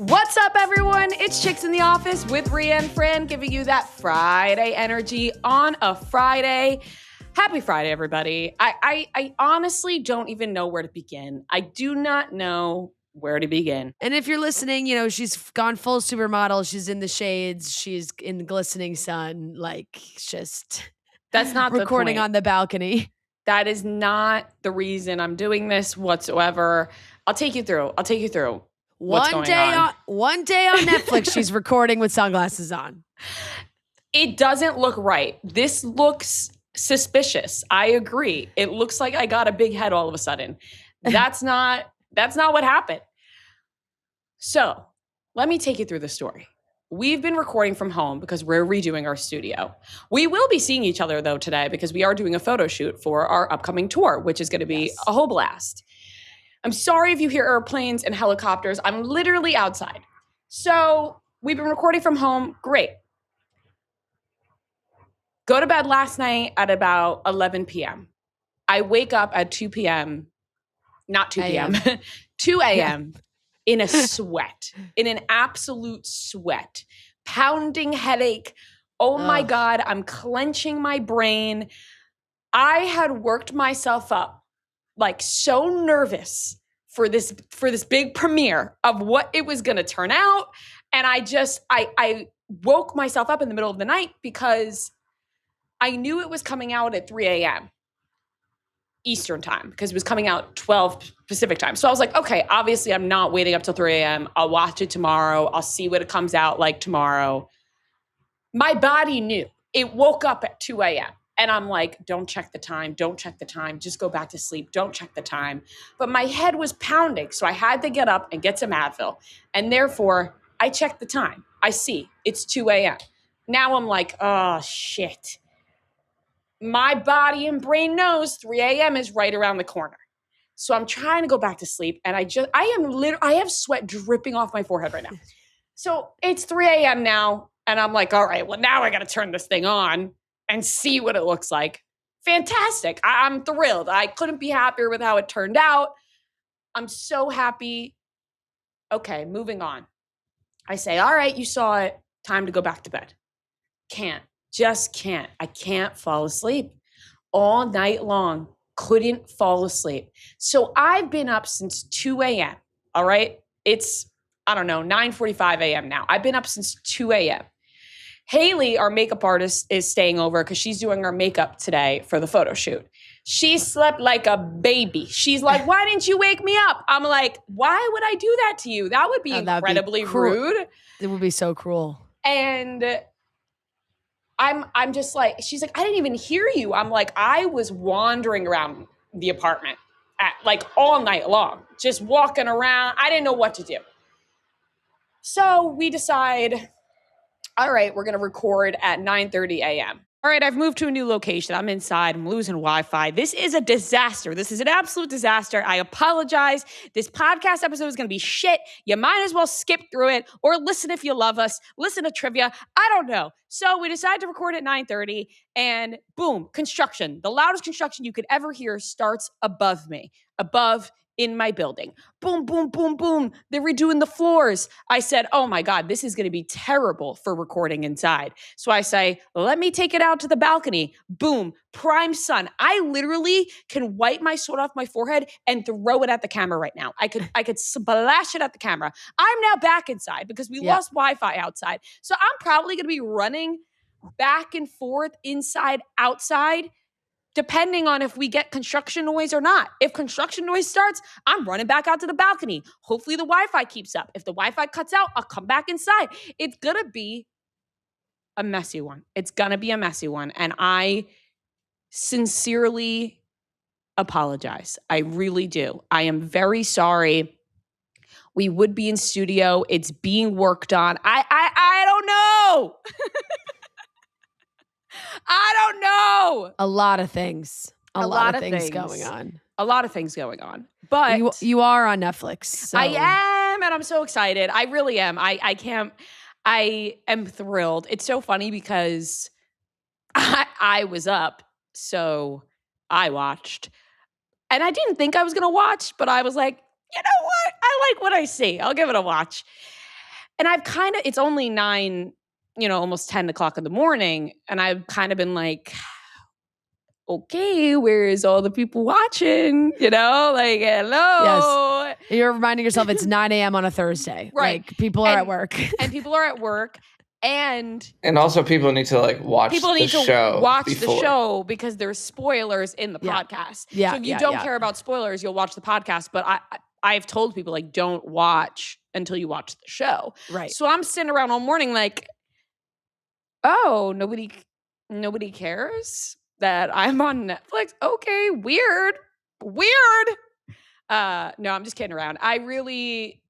What's up, everyone? It's Chicks in the Office with Ria and Fran, giving you that Friday energy on a Friday. Happy Friday, everybody. I honestly don't even know where to begin. I do not know where to begin. And if you're listening, you know, she's gone full supermodel. She's in the shades. She's in the glistening sun. Like, just That's not recording the point. on the balcony. That is not the reason I'm doing this whatsoever. I'll take you through. One day on Netflix, she's recording with sunglasses on. It doesn't look right. This looks suspicious. I agree. It looks like I got a big head all of a sudden. That's not what happened. So let me take you through the story. We've been recording from home because we're redoing our studio. We will be seeing each other, though, today because we are doing a photo shoot for our upcoming tour, which is going to be a whole blast. I'm sorry if you hear airplanes and helicopters. I'm literally outside. So we've been recording from home. Great. Go to bed last night at about 11 p.m. I wake up at 2 p.m., not 2 p.m., 2 a.m. in a sweat, in an absolute sweat, pounding headache. Oh my God, I'm clenching my brain. I had worked myself up, like so nervous for this big premiere of what it was going to turn out. And I woke myself up in the middle of the night because I knew it was coming out at 3 a.m. Eastern time because it was coming out 12 Pacific time. So I was like, okay, obviously I'm not waiting up till 3 a.m. I'll watch it tomorrow. I'll see what it comes out like tomorrow. My body knew. It woke up at 2 a.m. And I'm like, don't check the time. Don't check the time. Just go back to sleep. Don't check the time. But my head was pounding. So I had to get up and get some Advil. And therefore, I checked the time. I see it's 2 a.m. Now I'm like, oh, shit. My body and brain knows 3 a.m. is right around the corner. So I'm trying to go back to sleep. And I have sweat dripping off my forehead right now. So it's 3 a.m. now. And I'm like, all right, well, now I got to turn this thing on and see what it looks like. Fantastic. I'm thrilled. I couldn't be happier with how it turned out. I'm so happy. Okay, moving on. I say, all right, you saw it. Time to go back to bed. Just can't. I can't fall asleep. All night long, couldn't fall asleep. So I've been up since 2 a.m., all right? It's, 9:45 a.m. now. I've been up since 2 a.m. Haley, our makeup artist, is staying over because she's doing her makeup today for the photo shoot. She slept like a baby. She's like, why didn't you wake me up? I'm like, why would I do that to you? That would be incredibly rude. It would be so cruel. And I'm just like, she's like, I didn't even hear you. I'm like, I was wandering around the apartment all night long, just walking around. I didn't know what to do. So we decide, all right, we're going to record at 9:30 a.m. All right, I've moved to a new location. I'm inside. I'm losing Wi-Fi. This is a disaster. This is an absolute disaster. I apologize. This podcast episode is going to be shit. You might as well skip through it or listen if you love us. Listen to trivia. I don't know. So we decided to record at 9:30 and boom, construction. The loudest construction you could ever hear starts above me, above in my building. Boom, boom, boom, boom. They're redoing the floors. I said, oh my God, this is going to be terrible for recording inside. So I say, let me take it out to the balcony. Boom, prime sun. I literally can wipe my sweat off my forehead and throw it at the camera right now. I could splash it at the camera. I'm now back inside because we lost Wi-Fi outside. So I'm probably going to be running back and forth, inside, outside, depending on if we get construction noise or not. If construction noise starts, I'm running back out to the balcony. Hopefully the Wi-Fi keeps up. If the Wi-Fi cuts out, I'll come back inside. It's going to be a messy one. And I sincerely apologize. I really do. I am very sorry. We would be in studio. It's being worked on. I don't know. I don't know. A lot of things. A lot of things going on. A lot of things going on. But you are on Netflix. So. I am, and I'm so excited. I really am. I am thrilled. It's so funny because I was up, so I watched. And I didn't think I was going to watch, but I was like, you know what? I like what I see. I'll give it a watch. And it's only 9, almost 10 o'clock in the morning. And I've kind of been like, okay, where's all the people watching? Like, hello. Yes. You're reminding yourself it's 9 a.m. on a Thursday. Right. Like, people are at work. And people are at work. And also people need to watch the show. Watch the show because there's spoilers in the podcast. Yeah. So if you don't care about spoilers, you'll watch the podcast. But I've told people don't watch until you watch the show. Right. So I'm sitting around all morning like, oh, nobody cares that I'm on Netflix. Okay, weird. No, I'm just kidding around. I really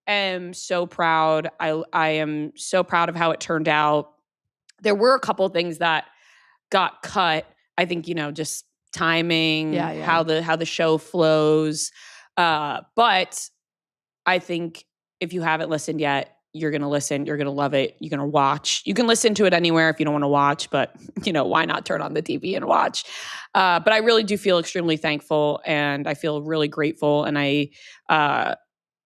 am so proud. I am so proud of how it turned out. There were a couple of things that got cut. I think, just timing, how the show flows. But I think if you haven't listened yet, you're going to listen. You're going to love it. You're going to watch. You can listen to it anywhere if you don't want to watch, but why not turn on the TV and watch? But I really do feel extremely thankful, and I feel really grateful. And I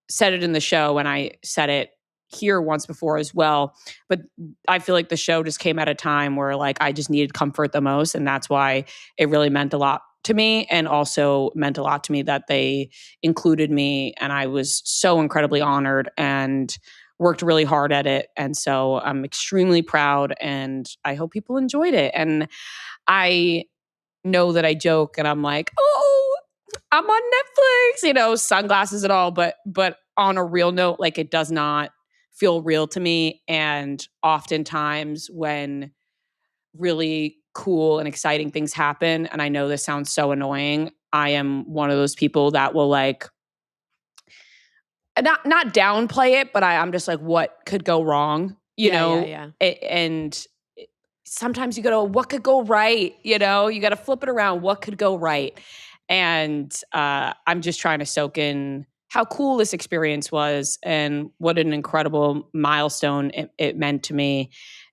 said it in the show, and I said it here once before as well. But I feel like the show just came at a time where I just needed comfort the most. And that's why it really meant a lot to me, and also meant a lot to me that they included me. And I was so incredibly honored and worked really hard at it. And so I'm extremely proud, and I hope people enjoyed it. And I know that I joke and I'm like, oh, I'm on Netflix, sunglasses and all, but on a real note, it does not feel real to me. And oftentimes when really cool and exciting things happen, and I know this sounds so annoying, I am one of those people that will not downplay it, but I'm just like, what could go wrong? Yeah. And sometimes you go, what could go right? You got to flip it around. What could go right? And I'm just trying to soak in how cool this experience was and what an incredible milestone it meant to me.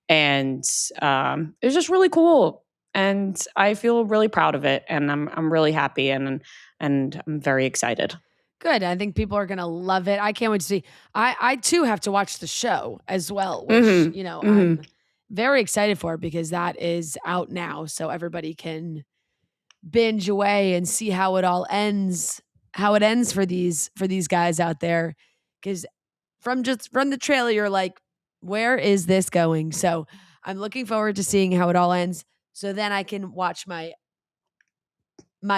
And it was just really cool. And I feel really proud of it. And I'm really happy and I'm very excited. Good. I think people are going to love it. I can't wait to see. I too have to watch the show as well, which, I'm very excited for because that is out now. So everybody can binge away and see how it all ends, how it ends for these guys out there. Because from the trailer, you're like, where is this going? So I'm looking forward to seeing how it all ends. So then I can watch my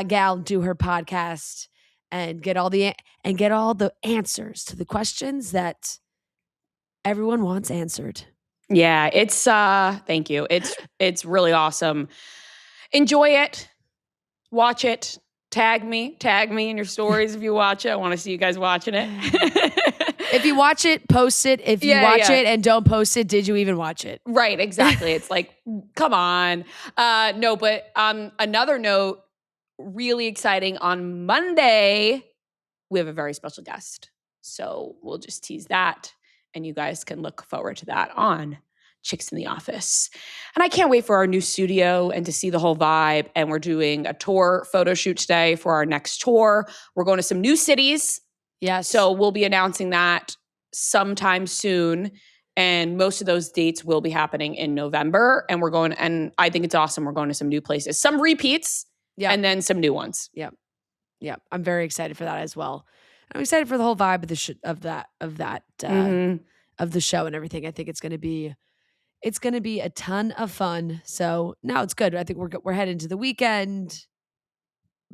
gal do her podcast and get all the answers to the questions that everyone wants answered. Yeah, it's thank you. It's really awesome. Enjoy it. Watch it. Tag me in your stories if you watch it. I want to see you guys watching it. If you watch it, post it. If you watch it and don't post it, did you even watch it? Right, exactly. It's like, come on. No, but another note, really exciting. On Monday, we have a very special guest. So we'll just tease that, and you guys can look forward to that on Chicks in the Office. And I can't wait for our new studio and to see the whole vibe. And we're doing a tour photo shoot today for our next tour. We're going to some new cities. Yeah. So we'll be announcing that sometime soon. And most of those dates will be happening in November. And I think it's awesome. We're going to some new places, some repeats, and then some new ones. Yep. I'm very excited for that as well. I'm excited for the whole vibe of the show and everything. I think it's going to be a ton of fun. So now it's good. I think we're heading to the weekend.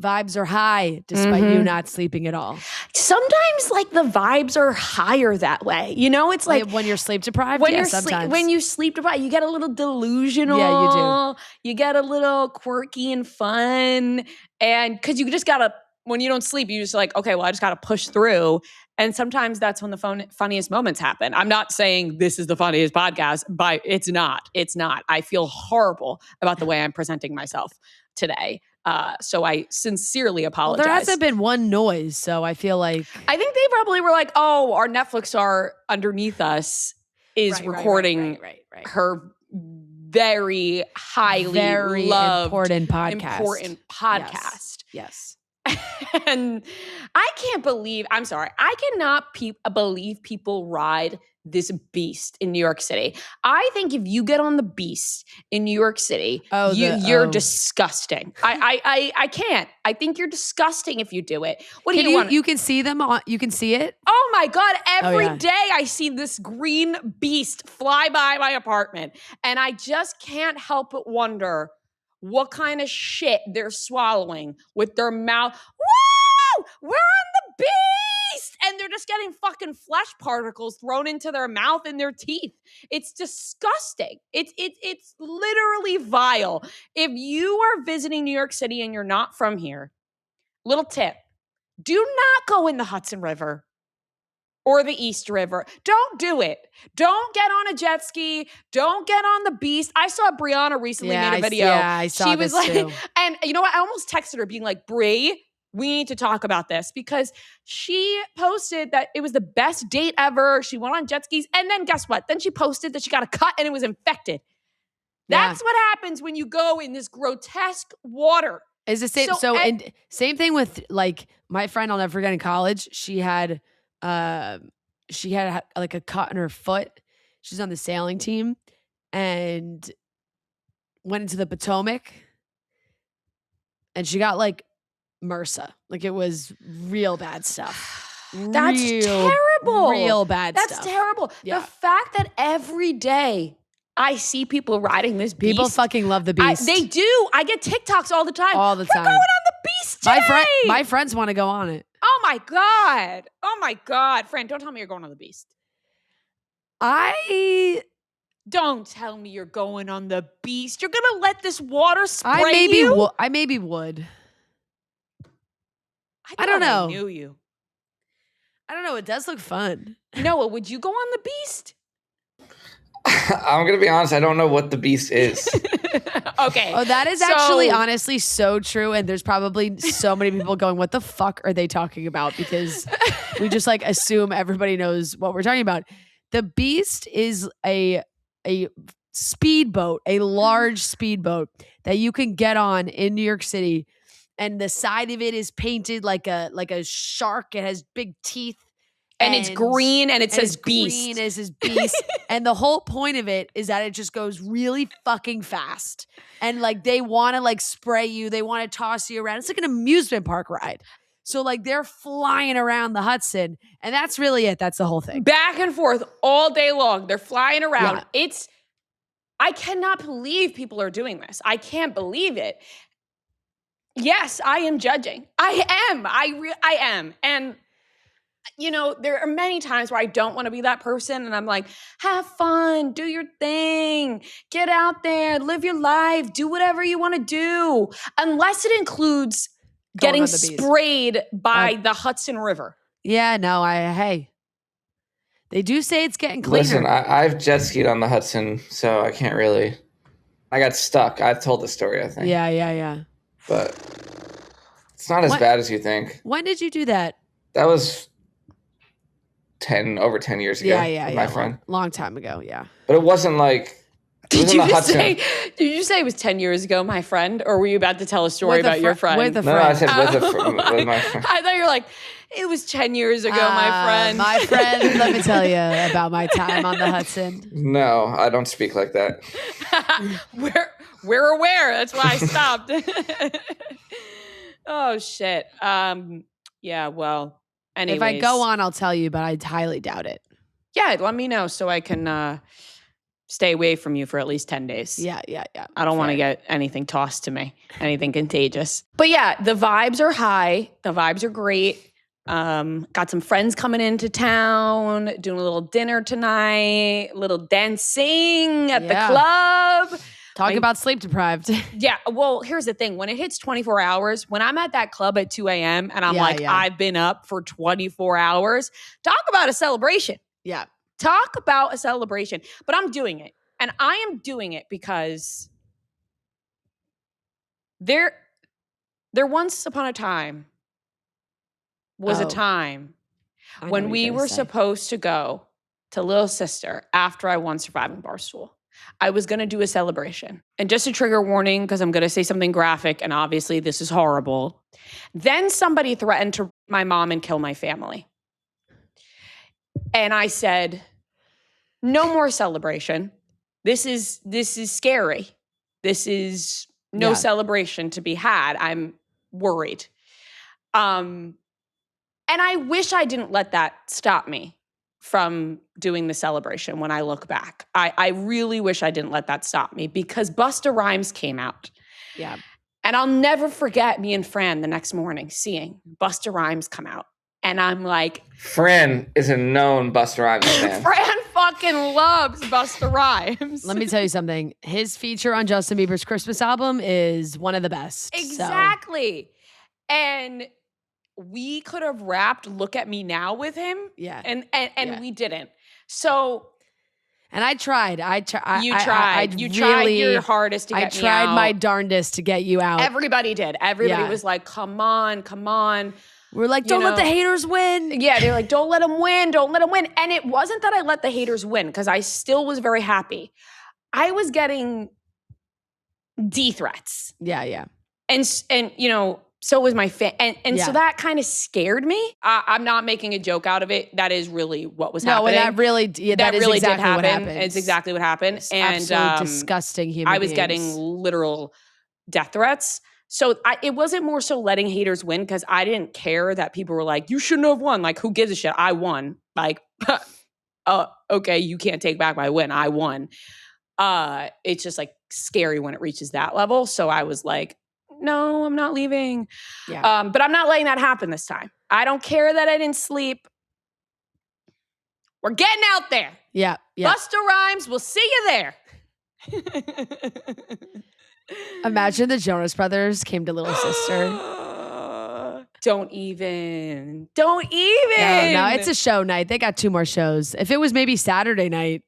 Vibes are high despite you not sleeping at all. Sometimes the vibes are higher that way. It's like when you're sleep deprived. When sometimes. you sleep deprived, you get a little delusional. Yeah, you do. You get a little quirky and fun. And because you just gotta, when you don't sleep, you just like, okay, well, I just gotta push through. And sometimes that's when the funniest moments happen. I'm not saying this is the funniest podcast, but it's not. It's not. I feel horrible about the way I'm presenting myself today. So I sincerely apologize. Well, there hasn't been one noise, so I feel like I think they probably were like, "Oh, our Netflix star underneath us is recording her very highly loved, important podcast." Yes. And I can't believe, I'm sorry, I cannot believe people ride this beast in New York City. I think if you get on the beast in New York City, you're disgusting. I can't. I think you're disgusting if you do it. What do you want? You can see them you can see it? Oh my God. Every day I see this green beast fly by my apartment. And I just can't help but wonder what kind of shit they're swallowing with their mouth. Woo! We're on the beast! And they're just getting fucking flesh particles thrown into their mouth and their teeth. It's disgusting. It's literally vile. If you are visiting New York City and you're not from here, little tip, do not go in the Hudson River or the East River. Don't do it. Don't get on a jet ski. Don't get on the beast. I saw Brianna recently made a video. I saw she was this like, too. And you know what? I almost texted her being like, Brie, we need to talk about this, because she posted that it was the best date ever. She went on jet skis. And then guess what? Then she posted that she got a cut and it was infected. That's what happens when you go in this grotesque water. Is the same. And same thing with like my friend, I'll never forget, in college, she had like a cut in her foot. She's on the sailing team and went into the Potomac and she got like MRSA. Like it was real bad stuff. That's terrible. Real bad stuff. That's terrible. Yeah. The fact that every day I see people riding this beast. People fucking love the beast. They do. I get TikToks all the time. All the time. We're going on the beast today. My friends want to go on it. Oh my God. Oh my God. Fran, don't tell me you're going on the beast. Don't tell me you're going on the beast. You're going to let this water spray you? I maybe would. I don't know. I knew you. I don't know. It does look fun. Noah, would you go on the beast? I'm going to be honest. I don't know what the beast is. Okay. Oh, that is actually honestly so true. And there's probably so many people going, what the fuck are they talking about? Because we just like assume everybody knows what we're talking about. The beast is a speedboat, a large speedboat that you can get on in New York City. And the side of it is painted like a shark. It has big teeth. And it's green and it says beast. Green is his beast. And the whole point of it is that it just goes really fucking fast. And like they want to like spray you. They want to toss you around. It's like an amusement park ride. So like they're flying around the Hudson. And that's really it. That's the whole thing. Back and forth all day long. They're flying around. Yeah. I cannot believe people are doing this. I can't believe it. Yes, I am judging. I am. I am. And you know, there are many times where I don't want to be that person. And I'm like, have fun, do your thing, get out there, live your life, do whatever you want to do. Unless it includes getting sprayed by the Hudson River. Yeah, no, they do say it's getting cleaner. Listen, I've jet skied on the Hudson, so I can't really. I got stuck. I've told the story, I think. Yeah. But it's not as bad as you think. When did you do that? That was over 10 years ago. Yeah. My friend. Long time ago, yeah. But it wasn't like. Did you say it was 10 years ago, my friend? Or were you about to tell a story about your friend? With a friend. No, I said with my friend. I thought you were like, it was 10 years ago, my friend. My friend, let me tell you about my time on the Hudson. No, I don't speak like that. We're aware. That's why I stopped. Oh, shit. Yeah, well. Anyways. If I go on, I'll tell you, but I highly doubt it. Yeah, let me know so I can stay away from you for at least 10 days. Yeah. I don't want to get anything tossed to me, anything contagious. But yeah, the vibes are high. The vibes are great. Got some friends coming into town, doing a little dinner tonight, little dancing at the club. Talk about sleep deprived. Yeah. Well, here's the thing. When it hits 24 hours, when I'm at that club at 2 a.m. and I'm I've been up for 24 hours, talk about a celebration. Yeah. Talk about a celebration. But I'm doing it. And I am doing it because there once upon a time was a time when we were supposed to go to Little Sister after I won Surviving Barstool. I was going to do a celebration. And just a trigger warning, because I'm going to say something graphic, and obviously this is horrible. Then somebody threatened to rape my mom and kill my family. And I said, no more celebration. This is scary. This is no celebration to be had. I'm worried. And I wish I didn't let that stop me from doing the celebration when I look back. I really wish I didn't let that stop me, because Busta Rhymes came out. Yeah. And I'll never forget me and Fran the next morning seeing Busta Rhymes come out. And I'm like, Fran is a known Busta Rhymes fan. Fran fucking loves Busta Rhymes. Let me tell you something. His feature on Justin Bieber's Christmas album is one of the best. Exactly. So. And we could have rapped Look at Me Now with him. Yeah. And we didn't. So. And I tried. You tried. You tried your hardest to get me out. I tried my darndest to get you out. Everybody did. Everybody was like, come on. We're like, don't let the haters win. Yeah, they're like, don't let them win. And it wasn't that I let the haters win, because I still was very happy. I was getting D threats. Yeah. And so was my fan. And so that kind of scared me. I'm not making a joke out of it. That is really what was happening. No, that really did exactly happen. What happened. It's exactly what happened. It's absolutely disgusting human I was beings. getting literal death threats. So it wasn't more so letting haters win, because I didn't care that people were like, you shouldn't have won. Like, who gives a shit? I won. Like, okay, you can't take back my win. I won. It's just like scary when it reaches that level. So I was like, no, I'm not leaving. Yeah. But I'm not letting that happen this time. I don't care that I didn't sleep. We're getting out there. Yeah. Busta Rhymes, we'll see you there. Imagine the Jonas Brothers came to Little Sister. Don't even. No, it's a show night. They got 2 more shows. If it was maybe Saturday night.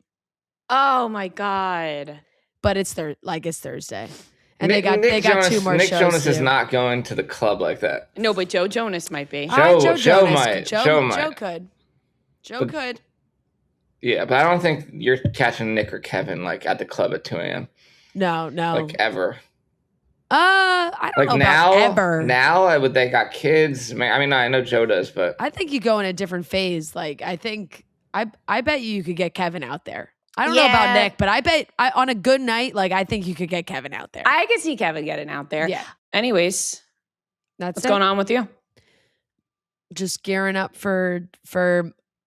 Oh my God. But it's Thursday. And they got 2 more shows. Nick Jonas is not going to the club like that. No, but Joe Jonas might be. Joe might. Joe could. Joe could. Yeah, but I don't think you're catching Nick or Kevin like at the club at 2 a.m. No. Like ever. I don't know now, about ever. Now they got kids. I mean, I know Joe does, but I think you go in a different phase. Like, I think I bet you could get Kevin out there. I don't know about Nick, but I bet on a good night, like, I think you could get Kevin out there. I could see Kevin getting out there. Yeah. Anyways, what's going on with you? Just gearing up for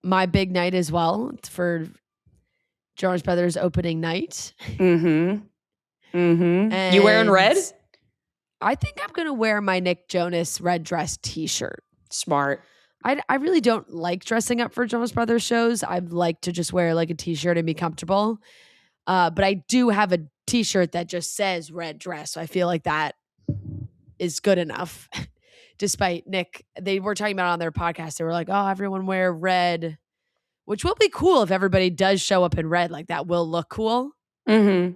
my big night as well. It's for Jonas Brothers opening night. Mm-hmm. You wearing red? I think I'm going to wear my Nick Jonas red dress t-shirt. Smart. I really don't like dressing up for Jonas Brothers shows. I like to just wear like a t-shirt and be comfortable. But I do have a t-shirt that just says red dress. So I feel like that is good enough. Despite Nick, they were talking about on their podcast. They were like, oh, everyone wear red, which will be cool if everybody does show up in red. Like, that will look cool. Mm-hmm.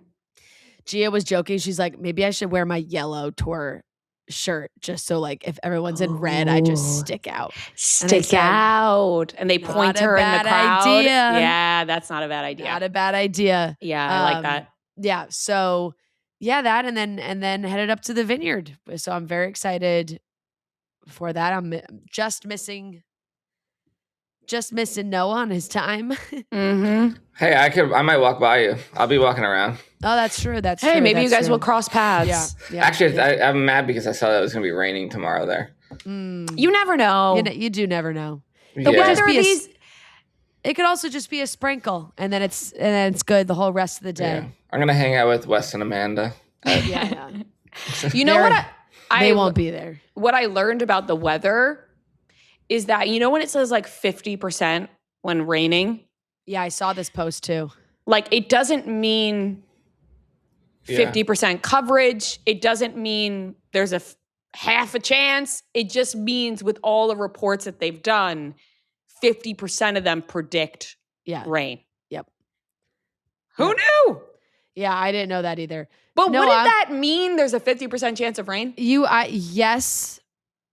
Gia was joking. She's like, maybe I should wear my yellow tour shirt just so, like, if everyone's in red, I just stick out. And they point her in the crowd. Idea. Yeah, that's not a bad idea. Not a bad idea. Yeah, I like that. Yeah. So yeah, that and then headed up to the Vineyard. So I'm very excited for that. I'm just missing Noah on his time. Mm-hmm. Hey, I might walk by you. I'll be walking around. Oh, that's true. Hey, maybe you guys will cross paths. Yeah. Actually, I'm mad because I saw that it was going to be raining tomorrow there. You never know. You do never know. The weather it could also just be a sprinkle, and then it's good the whole rest of the day. Yeah. I'm gonna hang out with Wes and Amanda. Yeah. You know what? They won't be there. What I learned about the weather is that, you know, when it says like 50% when raining. Yeah, I saw this post too. Like, it doesn't mean 50% coverage. It doesn't mean there's a half a chance. It just means with all the reports that they've done, 50% of them predict rain. Yep. Who knew? Yeah, I didn't know that either. But wouldn't that mean there's a 50% chance of rain? Yes.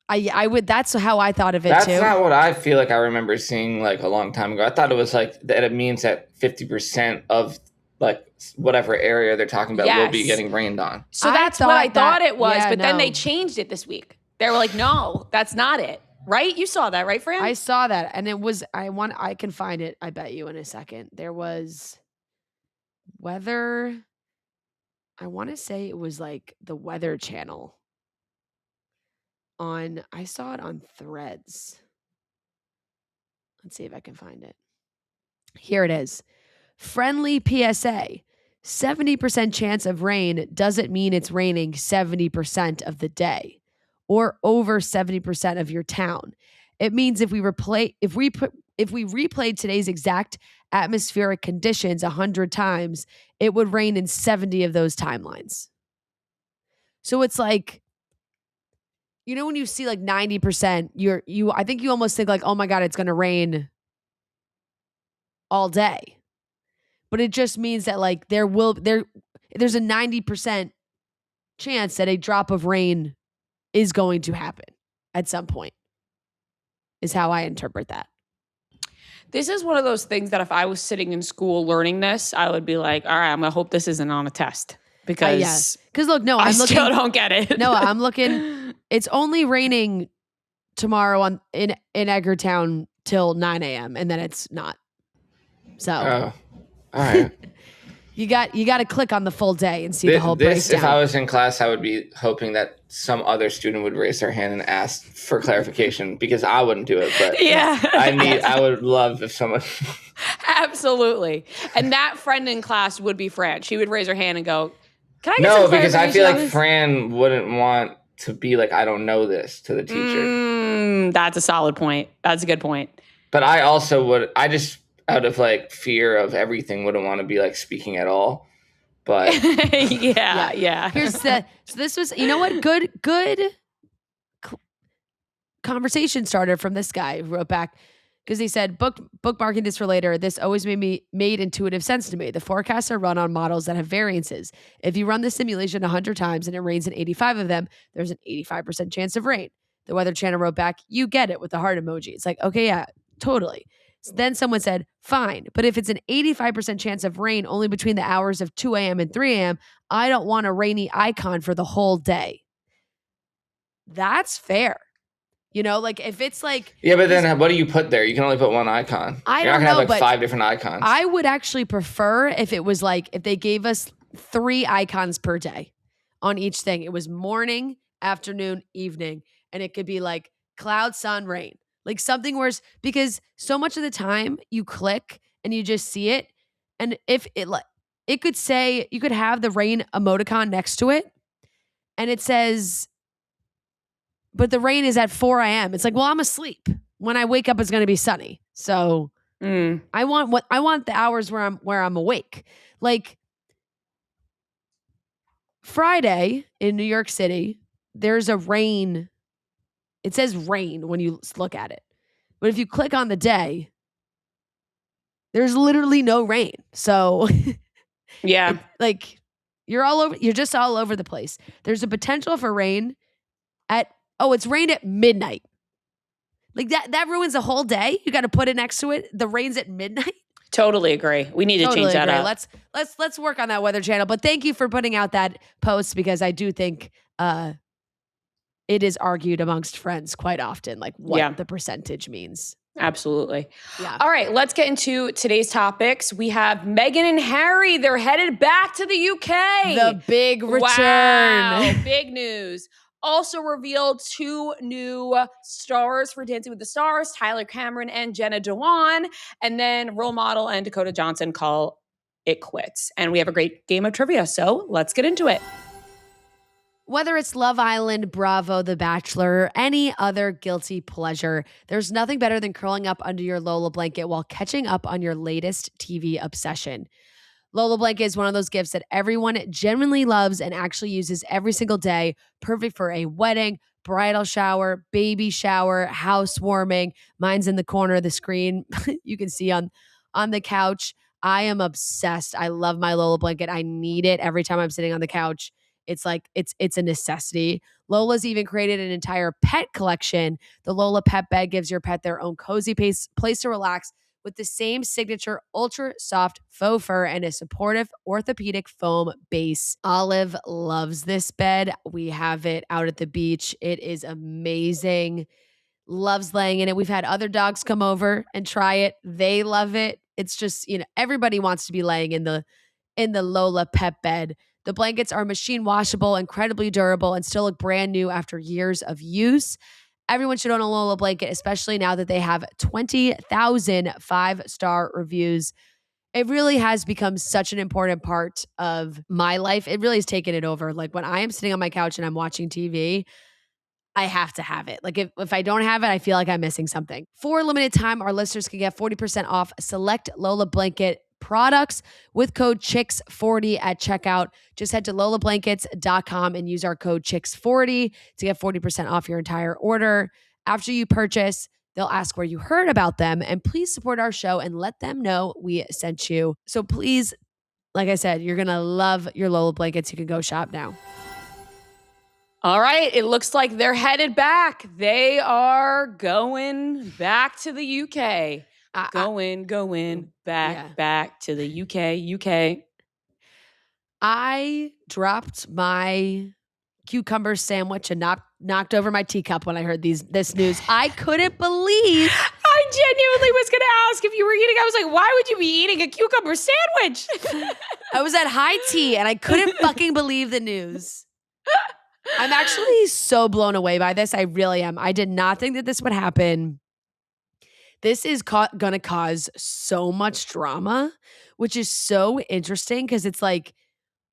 I would. That's how I thought of it too. That's not what I feel like. I remember seeing like a long time ago. I thought it was like that it means that 50% of like whatever area they're talking about will be Yes. getting rained on. So I that's what thought I thought that- it was, yeah, but then they no. changed it this week. They were like, no, that's not it. Right? You saw that, right, Fran? I saw that, and it was. I can find it. I bet you in a second. There was weather. I want to say it was like the Weather Channel. I saw it on Threads. Let's see if I can find it. Here it is. Friendly PSA. 70% chance of rain doesn't mean it's raining 70% of the day or over 70% of your town. It means if we replayed today's exact atmospheric conditions 100 times, it would rain in 70 of those timelines. So it's like, when you see like 90%, I think you almost think like, oh my God, it's going to rain all day. But it just means that like there's a 90% chance that a drop of rain is going to happen at some point, is how I interpret that. This is one of those things that if I was sitting in school learning this, I would be like, all right, I'm going to hope this isn't on a test. Because look, no, I still don't get it. No, I'm looking. It's only raining tomorrow in Edgartown till 9 a.m. and then it's not. So, all right. you got to click on the full day and see the whole this, breakdown. If I was in class, I would be hoping that some other student would raise their hand and ask for clarification because I wouldn't do it. But yeah, I would love if someone. Absolutely, and that friend in class would be Fran. She would raise her hand and go, "Can I get No, some because I feel like clarification on this?" Fran wouldn't want to be like, I don't know this to the teacher. That's a solid point. That's a good point. But I also would. I just out of like fear of everything wouldn't want to be like speaking at all. But yeah. So this was, what? Good conversation starter from this guy who wrote back because he said, bookmarking this for later. This always made intuitive sense to me. The forecasts are run on models that have variances. If you run the simulation 100 times and it rains in 85 of them, there's an 85% chance of rain. The Weather Channel wrote back, you get it, with the heart emoji. It's like, okay, yeah, totally. Then someone said, fine, but if it's an 85% chance of rain only between the hours of 2 a.m. and 3 a.m., I don't want a rainy icon for the whole day. That's fair. Like if it's like... Yeah, but then what do you put there? You can only put one icon. You're not going to have like 5 different icons. I would actually prefer if it was like, if they gave us 3 icons per day on each thing. It was morning, afternoon, evening, and it could be like cloud, sun, rain. Like something where, because so much of the time you click and you just see it. And if it could say, you could have the rain emoticon next to it and it says, but the rain is at 4 a.m. It's like, well, I'm asleep. When I wake up, it's going to be sunny. So I want the hours where I'm awake. Like Friday in New York City, there's a rain. It says rain when you look at it. But if you click on the day, there's literally no rain. So yeah, like you're just all over the place. There's a potential for rain it's rained at midnight. Like that ruins the whole day. You got to put it next to it. The rain's at midnight. Totally agree. We need to change that up. Let's work on that Weather Channel. But thank you for putting out that post because I do think it is argued amongst friends quite often, like what the percentage means. Absolutely. Yeah. All right, let's get into today's topics. We have Meghan and Harry. They're headed back to the UK. The big return. Wow, big news. Also revealed 2 new stars for Dancing with the Stars, Tyler Cameron and Jenna Dewan. And then Role Model and Dakota Johnson call it quits. And we have a great game of trivia, so let's get into it. Whether it's Love Island, Bravo, The Bachelor, or any other guilty pleasure, there's nothing better than curling up under your Lola blanket while catching up on your latest TV obsession. Lola blanket is one of those gifts that everyone genuinely loves and actually uses every single day. Perfect for a wedding, bridal shower, baby shower, housewarming. Mine's in the corner of the screen. You can see on the couch. I am obsessed. I love my Lola blanket. I need it every time I'm sitting on the couch. It's like, it's a necessity. Lola's even created an entire pet collection. The Lola Pet Bed gives your pet their own cozy place to relax with the same signature ultra soft faux fur and a supportive orthopedic foam base. Olive loves this bed. We have it out at the beach. It is amazing. Loves laying in it. We've had other dogs come over and try it. They love it. It's just, everybody wants to be laying in the Lola pet bed. The blankets are machine washable, incredibly durable, and still look brand new after years of use. Everyone should own a Lola blanket, especially now that they have 20,000 5-star reviews. It really has become such an important part of my life. It really has taken it over. Like when I am sitting on my couch and I'm watching TV, I have to have it. Like if I don't have it, I feel like I'm missing something. For a limited time, our listeners can get 40% off select Lola blanket products with code CHICKS40 at checkout. Just head to lolablankets.com and use our code CHICKS40 to get 40% off your entire order. After you purchase, they'll ask where you heard about them, and please support our show and let them know we sent you. So please, like I said, you're going to love your Lola blankets. You can go shop now. All right. It looks like they're headed back. They are going back to the UK. Going back to the UK. I dropped my cucumber sandwich and knocked over my teacup when I heard this news. I couldn't believe. I genuinely was going to ask if you were eating. I was like, why would you be eating a cucumber sandwich? I was at high tea and I couldn't fucking believe the news. I'm actually so blown away by this. I really am. I did not think that this would happen. This is going to cause so much drama, which is so interesting because it's like,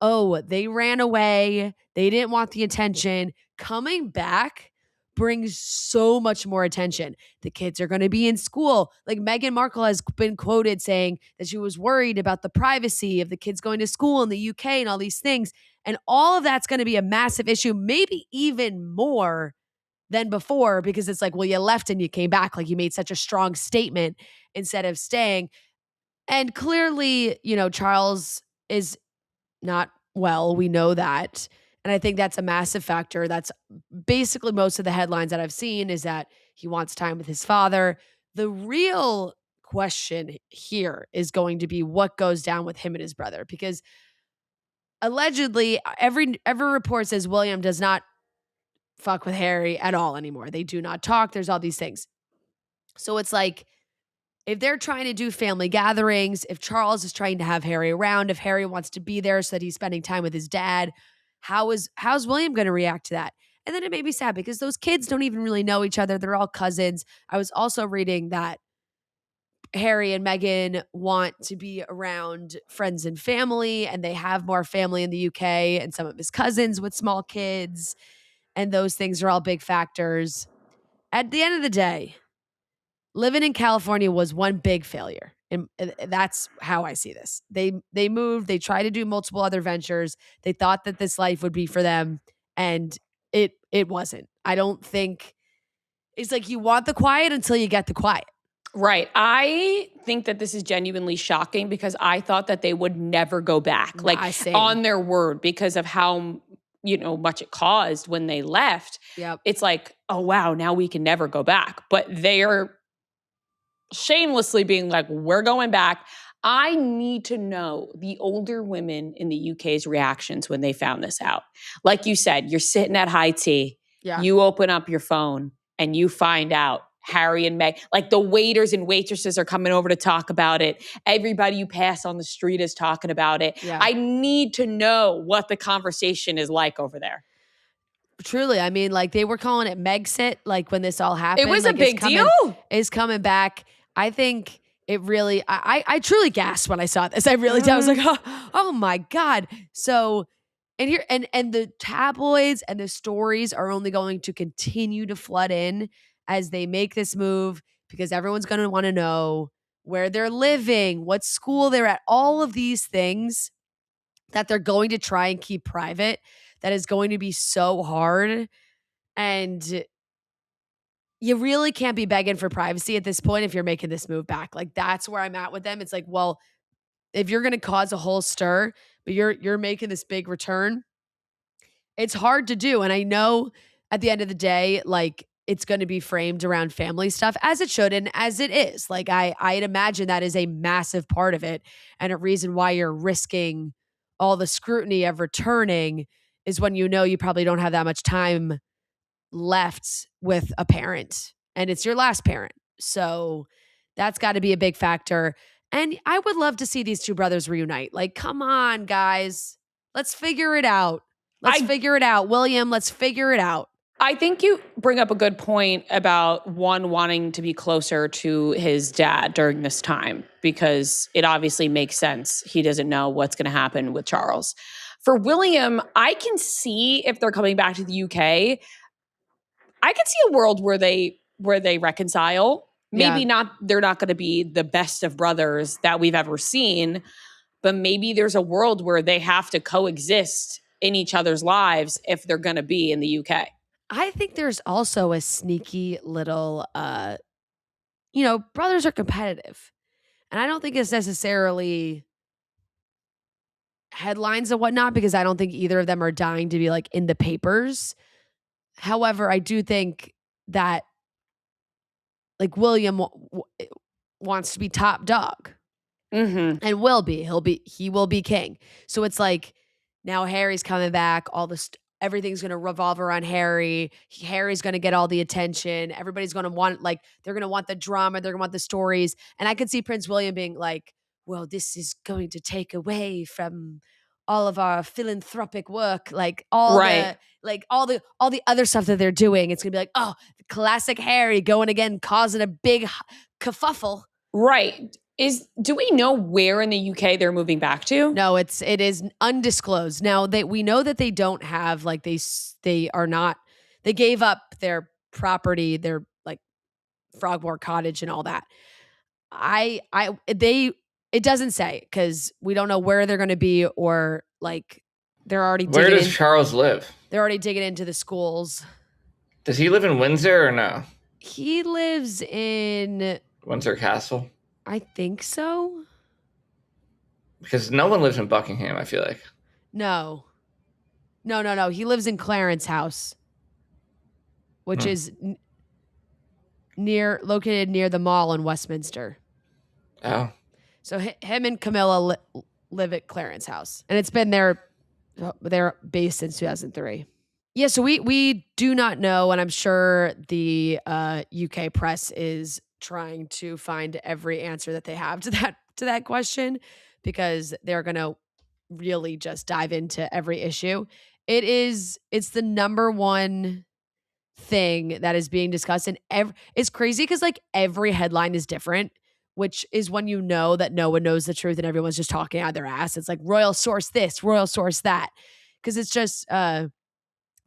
oh, they ran away. They didn't want the attention. Coming back brings so much more attention. The kids are going to be in school. Like Meghan Markle has been quoted saying that she was worried about the privacy of the kids going to school in the UK and all these things. And all of that's going to be a massive issue, maybe even more than before, because it's like, well, you left and you came back. Like you made such a strong statement instead of staying. And clearly, Charles is not well. We know that. And I think that's a massive factor. That's basically most of the headlines that I've seen is that he wants time with his father. The real question here is going to be what goes down with him and his brother, because allegedly every report says William does not fuck with Harry at all anymore. They do not talk. There's all these things. So it's like, if they're trying to do family gatherings, if Charles is trying to have Harry around, if Harry wants to be there so that he's spending time with his dad, how's William going to react to that? And then it made me sad because those kids don't even really know each other. They're all cousins. I was also reading that Harry and Meghan want to be around friends and family, and they have more family in the UK and some of his cousins with small kids. And those things are all big factors. At the end of the day, living in California was one big failure. And that's how I see this. They moved, they tried to do multiple other ventures. They thought that this life would be for them, and it wasn't. I don't think it's like you want the quiet until you get the quiet. Right. I think that this is genuinely shocking because I thought that they would never go back, on their word, because of how much it caused when they left. Yep. It's like, oh wow, now we can never go back. But they are shamelessly being like, we're going back. I need to know the older women in the UK's reactions when they found this out. Like you said, you're sitting at high tea. Yeah. You open up your phone and you find out Harry and Meg, like the waiters and waitresses are coming over to talk about it. Everybody you pass on the street is talking about it. Yeah. I need to know what the conversation is like over there. Truly. I mean, like they were calling it Megxit, like when this all happened. It was a big deal. It's coming back. I think it really, I truly gasped when I saw this. I really did. I was like, oh my God. So, and here, and the tabloids and the stories are only going to continue to flood in as they make this move, because everyone's going to want to know where they're living, what school they're at, all of these things that they're going to try and keep private. That is going to be so hard. And you really can't be begging for privacy at this point if you're making this move back. Like that's where I'm at with them. It's like, well, if you're going to cause a whole stir, but you're making this big return, it's hard to do. And I know at the end of the day, like it's going to be framed around family stuff, as it should and as it is. Like I'd imagine that is a massive part of it, and a reason why you're risking all the scrutiny of returning is when you know you probably don't have that much time left with a parent, and it's your last parent. So that's got to be a big factor. And I would love to see these two brothers reunite. Like, come on, guys. Let's figure it out. Figure it out. William, let's figure it out. I think you bring up a good point about one wanting to be closer to his dad during this time, because it obviously makes sense. He doesn't know what's going to happen with Charles. For William, I can see if they're coming back to the UK, I can see a world where they reconcile. Maybe not, they're not going to be the best of brothers that we've ever seen, but maybe there's a world where they have to coexist in each other's lives if they're going to be in the UK. I think there's also a sneaky little, brothers are competitive. And I don't think it's necessarily headlines and whatnot, because I don't think either of them are dying to be like in the papers. However, I do think that like William wants to be top dog, and will be. He will be king. So it's like now Harry's coming back. Everything's going to revolve around Harry. Harry's going to get all the attention. Everybody's going to want, like, they're going to want the drama. They're going to want the stories. And I could see Prince William being like, well, this is going to take away from all of our philanthropic work. Like all the other stuff that they're doing. It's going to be like, oh, classic Harry going again, causing a big kerfuffle. Right. Do we know where in the UK they're moving back to? No, it is undisclosed. Now we know that they don't have, like, they gave up their property, their like Frogmore Cottage and all that. It doesn't say, because we don't know where they're going to be, or like they're already Where does Charles live? They're already digging into the schools. Does he live in Windsor or no? He lives in Windsor Castle. I think so. Because no one lives in Buckingham, I feel like. No. He lives in Clarence House, which is located near the mall in Westminster. Oh. So him and Camilla live at Clarence House, and it's been their base since 2003. Yeah, so we do not know, and I'm sure the UK press is trying to find every answer that they have to that question, because they're going to really just dive into every issue. It's the number one thing that is being discussed, and it's crazy because like every headline is different, which is when you know that no one knows the truth and everyone's just talking out of their ass. It's like royal source this, royal source that, because it's just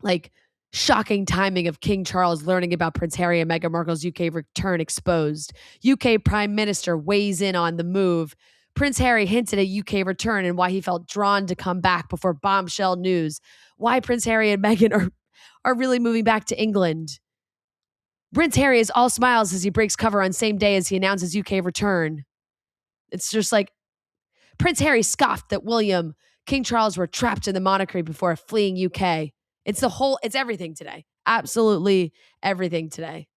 like shocking timing of King Charles learning about Prince Harry and Meghan Markle's UK return exposed. UK Prime Minister weighs in on the move. Prince Harry hinted at UK return and why he felt drawn to come back before bombshell news. Why Prince Harry and Meghan are really moving back to England. Prince Harry is all smiles as he breaks cover on same day as he announces UK return. It's just like Prince Harry scoffed that William, King Charles were trapped in the monarchy before fleeing UK. It's everything today. Absolutely everything today.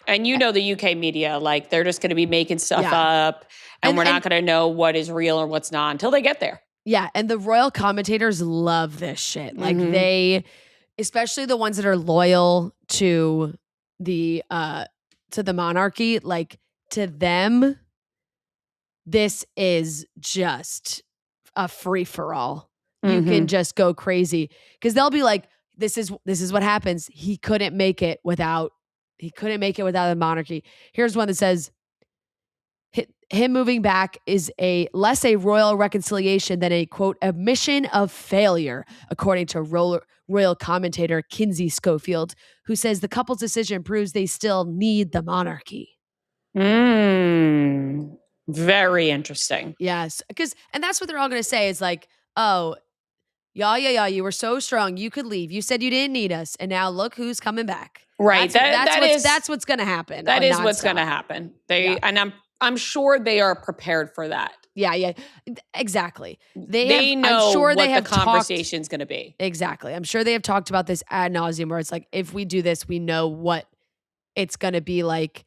And the UK media, like they're just going to be making stuff up, and we're not going to know what is real or what's not until they get there. Yeah, and the royal commentators love this shit. Like they, especially the ones that are loyal to the monarchy, like to them, this is just a free for all. You can just go crazy because they'll be like, this is what happens. He couldn't make it without the monarchy. Here's one that says, him moving back is less a royal reconciliation than a, quote, admission of failure, according to royal commentator Kinsey Schofield, who says the couple's decision proves they still need the monarchy. Very interesting. Yes, and that's what they're all going to say is like, oh, yeah, you were so strong, you could leave. You said you didn't need us, and now look who's coming back. Right. That's what's going to happen. That is what's going to happen. And I'm sure they are prepared for that. Yeah, exactly. They know what the conversation's going to be. Exactly. I'm sure they have talked about this ad nauseum, where it's like, if we do this, we know what it's going to be like.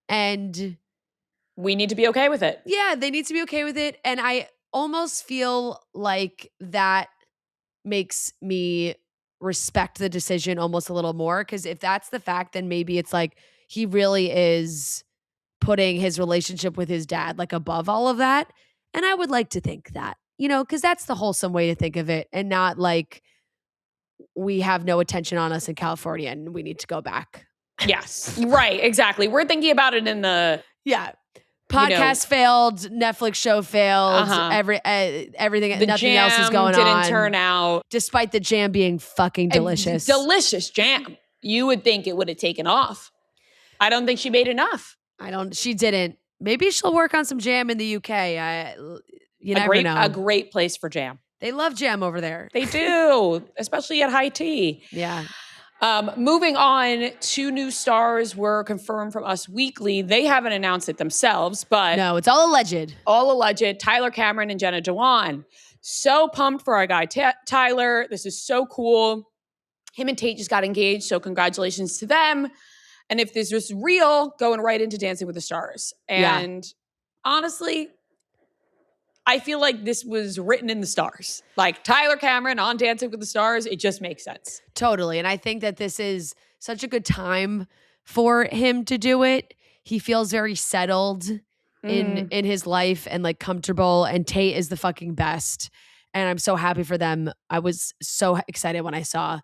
And we need to be okay with it. Yeah, they need to be okay with it. And I almost feel like that makes me respect the decision almost a little more. Because if that's the fact, then maybe it's like he really is putting his relationship with his dad like above all of that. And I would like to think that, because that's the wholesome way to think of it, and not like we have no attention on us in California and we need to go back. Yes, right, exactly. We're thinking about it in the podcast failed, Netflix show failed, everything, nothing else is going on. Didn't turn out, despite the jam being fucking delicious. Delicious jam. You would think it would have taken off. I don't think she made enough. She didn't. Maybe she'll work on some jam in the UK. You never know. A great place for jam. They love jam over there. They do, especially at high tea. Yeah. Moving on, 2 new stars were confirmed from Us Weekly. They haven't announced it themselves, but no, it's all alleged. All alleged. Tyler Cameron and Jenna Dewan. So pumped for our guy Tyler. This is so cool. Him and Tate just got engaged, so congratulations to them. And if this was real, going right into Dancing with the Stars. And honestly, I feel like this was written in the stars. Like Tyler Cameron on Dancing with the Stars, it just makes sense. Totally. And I think that this is such a good time for him to do it. He feels very settled in his life and like comfortable. And Tate is the fucking best. And I'm so happy for them. I was so excited when I saw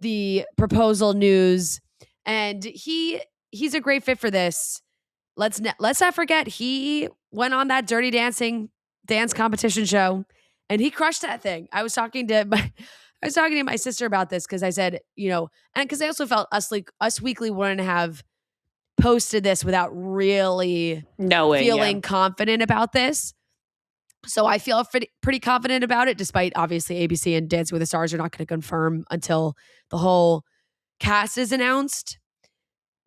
the proposal news. And he's a great fit for this. Let's not forget he went on that Dirty Dancing dance competition show and he crushed that thing. I was talking to my sister about this because I said, and because I also felt Us Weekly wouldn't have posted this without really feeling confident about this. So I feel pretty confident about it, despite obviously ABC and Dancing with the Stars are not going to confirm until the whole cast is announced.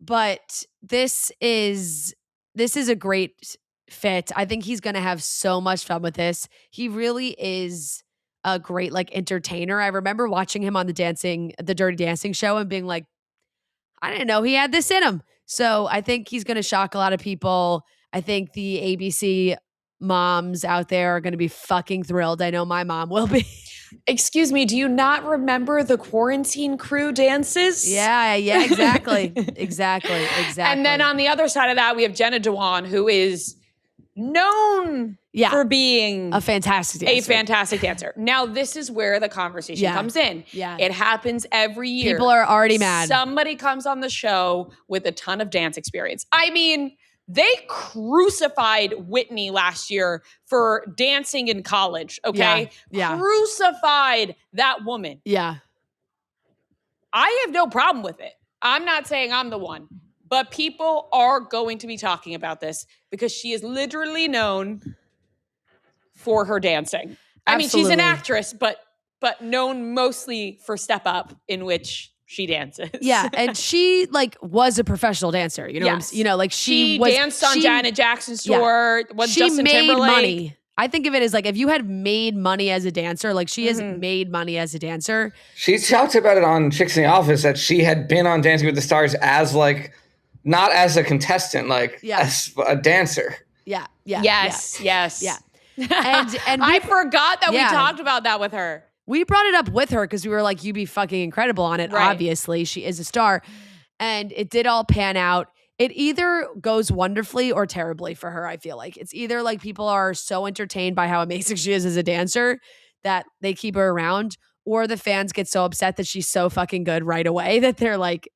But this is a great fit. I think he's going to have so much fun with this. He really is a great like entertainer. I remember watching him on the Dirty Dancing show and being like, I didn't know he had this in him. So I think he's going to shock a lot of people. I think the ABC moms out there are going to be fucking thrilled. I know my mom will be. Excuse me, do you not remember the Quarantine Crew dances? Yeah, exactly. Exactly. And then on the other side of that, we have Jenna Dewan, who is known for being a fantastic dancer. Now, this is where the conversation comes in. Yeah. It happens every year. People are already mad. Somebody comes on the show with a ton of dance experience. I mean, they crucified Whitney last year for dancing in college, okay? Yeah. Crucified that woman. Yeah. I have no problem with it. I'm not saying I'm the one. But people are going to be talking about this because she is literally known for her dancing. I mean, she's an actress, but known mostly for Step Up, in which she dances. Yeah, and she like was a professional dancer. She danced on Janet Jackson's tour. Was Justin Timberlake. Money. I think of it as like if you had made money as a dancer, like she has made money as a dancer. She talked about it on Chicks in the Office that she had been on Dancing with the Stars as like. Not as a contestant, like as a dancer. Yes. And I forgot that we talked about that with her. We brought it up with her because we were like, you'd be fucking incredible on it. Right. Obviously, she is a star. And it did all pan out. It either goes wonderfully or terribly for her, I feel like. It's either like people are so entertained by how amazing she is as a dancer that they keep her around, or the fans get so upset that she's so fucking good right away that they're like,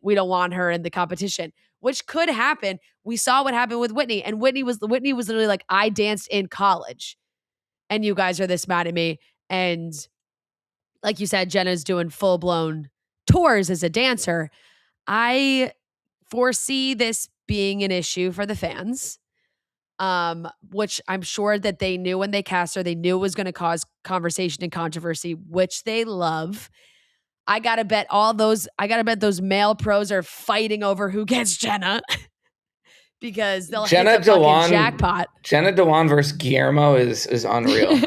we don't want her in the competition, which could happen. We saw what happened with Whitney, and Whitney was literally like, I danced in college and you guys are this mad at me. And like you said, Jenna's doing full blown tours as a dancer. I foresee this being an issue for the fans, which I'm sure that they knew when they cast her. They knew it was going to cause conversation and controversy, which they love. I gotta bet those male pros are fighting over who gets Jenna because they'll hit the fucking jackpot. Jenna Dewan versus Guillermo is unreal.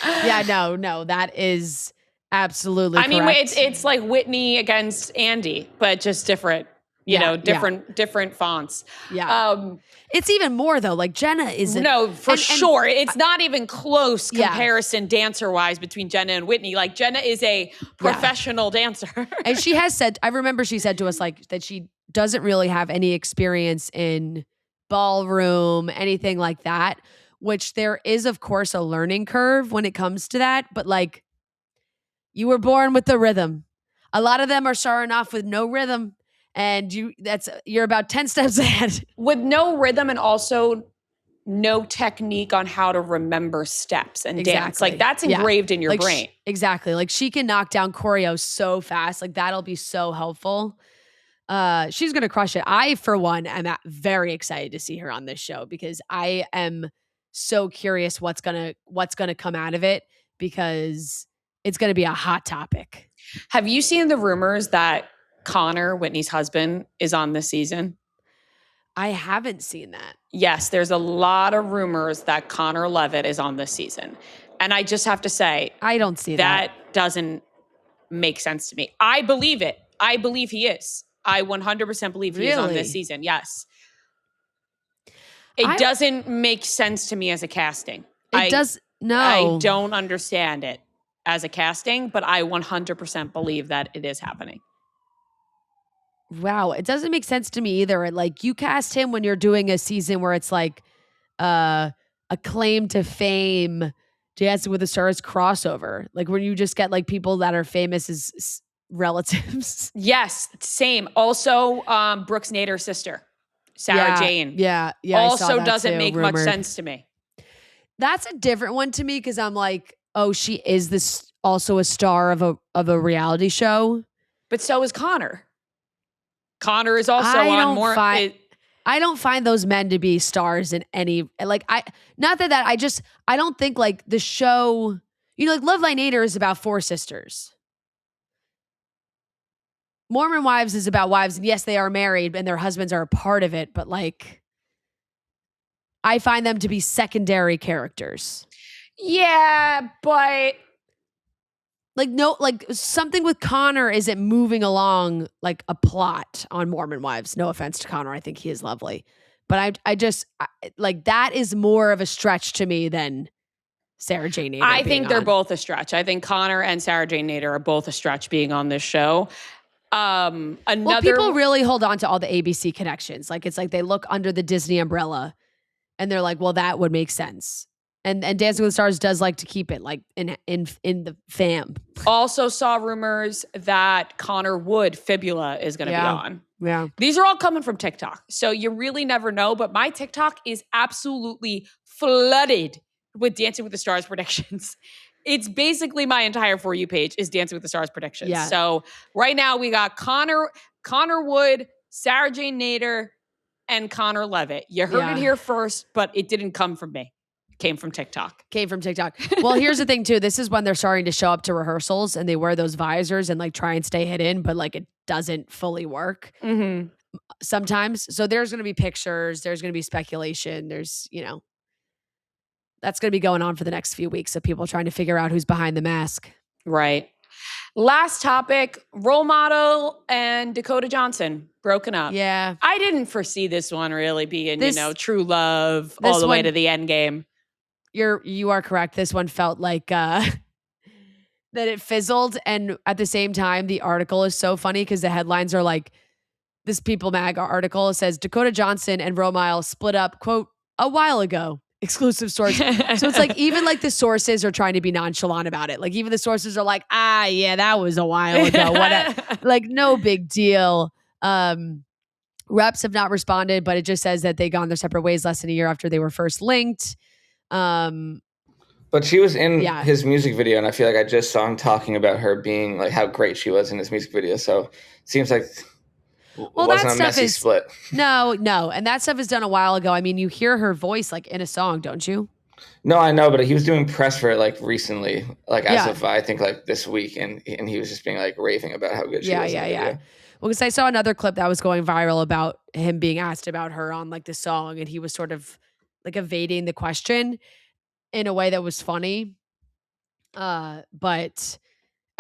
Yeah, no, that is Absolutely. I mean, it's like Whitney against Andy, but just different. Different fonts. Yeah. It's even more though. Like Jenna is sure. It's not even close comparison dancer wise between Jenna and Whitney. Like Jenna is a professional dancer. And she has said, I remember she said to us like that she doesn't really have any experience in ballroom, anything like that, which there is of course a learning curve when it comes to that. But like you were born with the rhythm. A lot of them are starting off with no rhythm. And you're about 10 steps ahead. With no rhythm and also no technique on how to remember steps and dance. Like that's engraved in your brain. Exactly. Like she can knock down choreo so fast. Like that'll be so helpful. She's going to crush it. I, for one, am very excited to see her on this show because I am so curious what's going to come out of it because it's going to be a hot topic. Have you seen the rumors that Connor, Whitney's husband, is on this season? I haven't seen that. Yes, there's a lot of rumors that Connor Levitt is on this season. And I just have to say, I don't see that. That doesn't make sense to me. I believe it. I believe he is. I 100% believe he is on this season. Yes. It doesn't make sense to me as a casting. No. I don't understand it as a casting, but I 100% believe that it is happening. Wow, it doesn't make sense to me either. Like you cast him when you're doing a season where it's like a claim to fame, Dancing with the Stars crossover. Like when you just get like people that are famous as relatives. Yes, same. Also, Brooks Nader's sister, Sarah Jane. Yeah. Also doesn't make much sense to me. That's a different one to me because I'm like, oh, she is this also a star of a reality show. But so is Connor. Connor is also on more. I don't find those men to be stars in any, like, I don't think like the show, like Love Thy Nader is about 4 sisters. Mormon Wives is about wives. And yes, they are married and their husbands are a part of it. But like, I find them to be secondary characters. Yeah, but like something with Connor isn't moving along like a plot on Mormon Wives. No offense to Connor. I think he is lovely. But I just like that is more of a stretch to me than Sarah Jane Nader. I think they're both a stretch. I think Connor and Sarah Jane Nader are both a stretch being on this show. People really hold on to all the ABC connections. Like it's like they look under the Disney umbrella and they're like, well, that would make sense. And Dancing with the Stars does like to keep it like in the fam. Also saw rumors that Connor Wood Fibula is going to be on. Yeah. These are all coming from TikTok. So you really never know. But my TikTok is absolutely flooded with Dancing with the Stars predictions. It's basically my entire For You page is Dancing with the Stars predictions. Yeah. So right now we got Connor Wood, Sarah Jane Nader, and Connor Levitt. You heard it here first, but it didn't come from me. Came from TikTok. Well, here's the thing too. This is when they're starting to show up to rehearsals and they wear those visors and like try and stay hidden, but like it doesn't fully work sometimes. So there's going to be pictures. There's going to be speculation. There's, that's going to be going on for the next few weeks of people trying to figure out who's behind the mask. Right. Last topic, Role Model and Dakota Johnson broken up. Yeah. I didn't foresee this one really being, true love all the way to the end game. You are correct. This one felt like that it fizzled. And at the same time, the article is so funny because the headlines are like, this People Mag article says Dakota Johnson and Romile split up, quote, a while ago. Exclusive source. So it's like, even like the sources are trying to be nonchalant about it. Like even the sources are like, yeah, that was a while ago. Like no big deal. Reps have not responded, but it just says that they gone their separate ways less than a year after they were first linked. But she was in his music video, and I feel like I just saw him talking about her being like how great she was in his music video. So it seems like it wasn't a messy split. No, and that stuff is done a while ago. I mean, you hear her voice like in a song, don't you? No, I know, but he was doing press for it like recently, like as of I think like this week, and he was just being like raving about how good she was. Yeah. Well, because I saw another clip that was going viral about him being asked about her on like the song, and he was sort of like evading the question in a way that was funny. But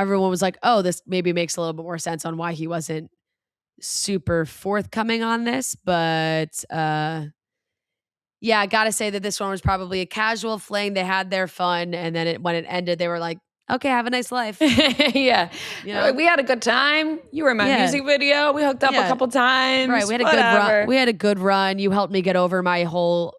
everyone was like, oh, this maybe makes a little bit more sense on why he wasn't super forthcoming on this. But yeah, I got to say that this one was probably a casual fling. They had their fun. And then when it ended, they were like, okay, have a nice life. Yeah. You know? We had a good time. You were in my music video. We hooked up a couple times. Right. We had a good run. We had a good run. You helped me get over my whole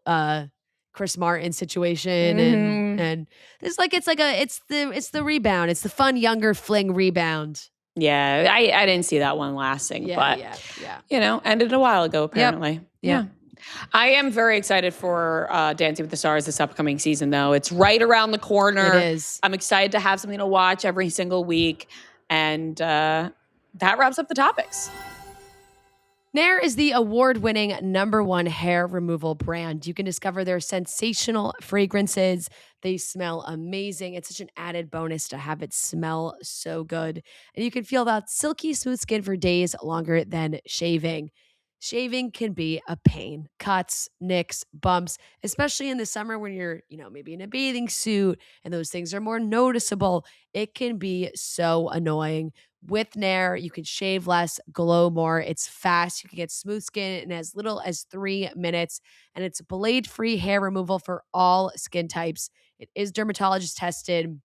Chris Martin situation. And it's the rebound. It's the fun younger fling rebound. Yeah. I didn't see that one lasting, but ended a while ago, apparently. Yep. Yeah. I am very excited for Dancing with the Stars this upcoming season, though. It's right around the corner. It is. I'm excited to have something to watch every single week. And that wraps up the topics. Nair is the award-winning #1 hair removal brand. You can discover their sensational fragrances. They smell amazing. It's such an added bonus to have it smell so good. And you can feel that silky smooth skin for days longer than shaving. Shaving can be a pain. Cuts, nicks, bumps, especially in the summer when you're, maybe in a bathing suit and those things are more noticeable. It can be so annoying. With Nair, you can shave less, glow more. It's fast. You can get smooth skin in as little as 3 minutes. And it's blade-free hair removal for all skin types. It is dermatologist tested.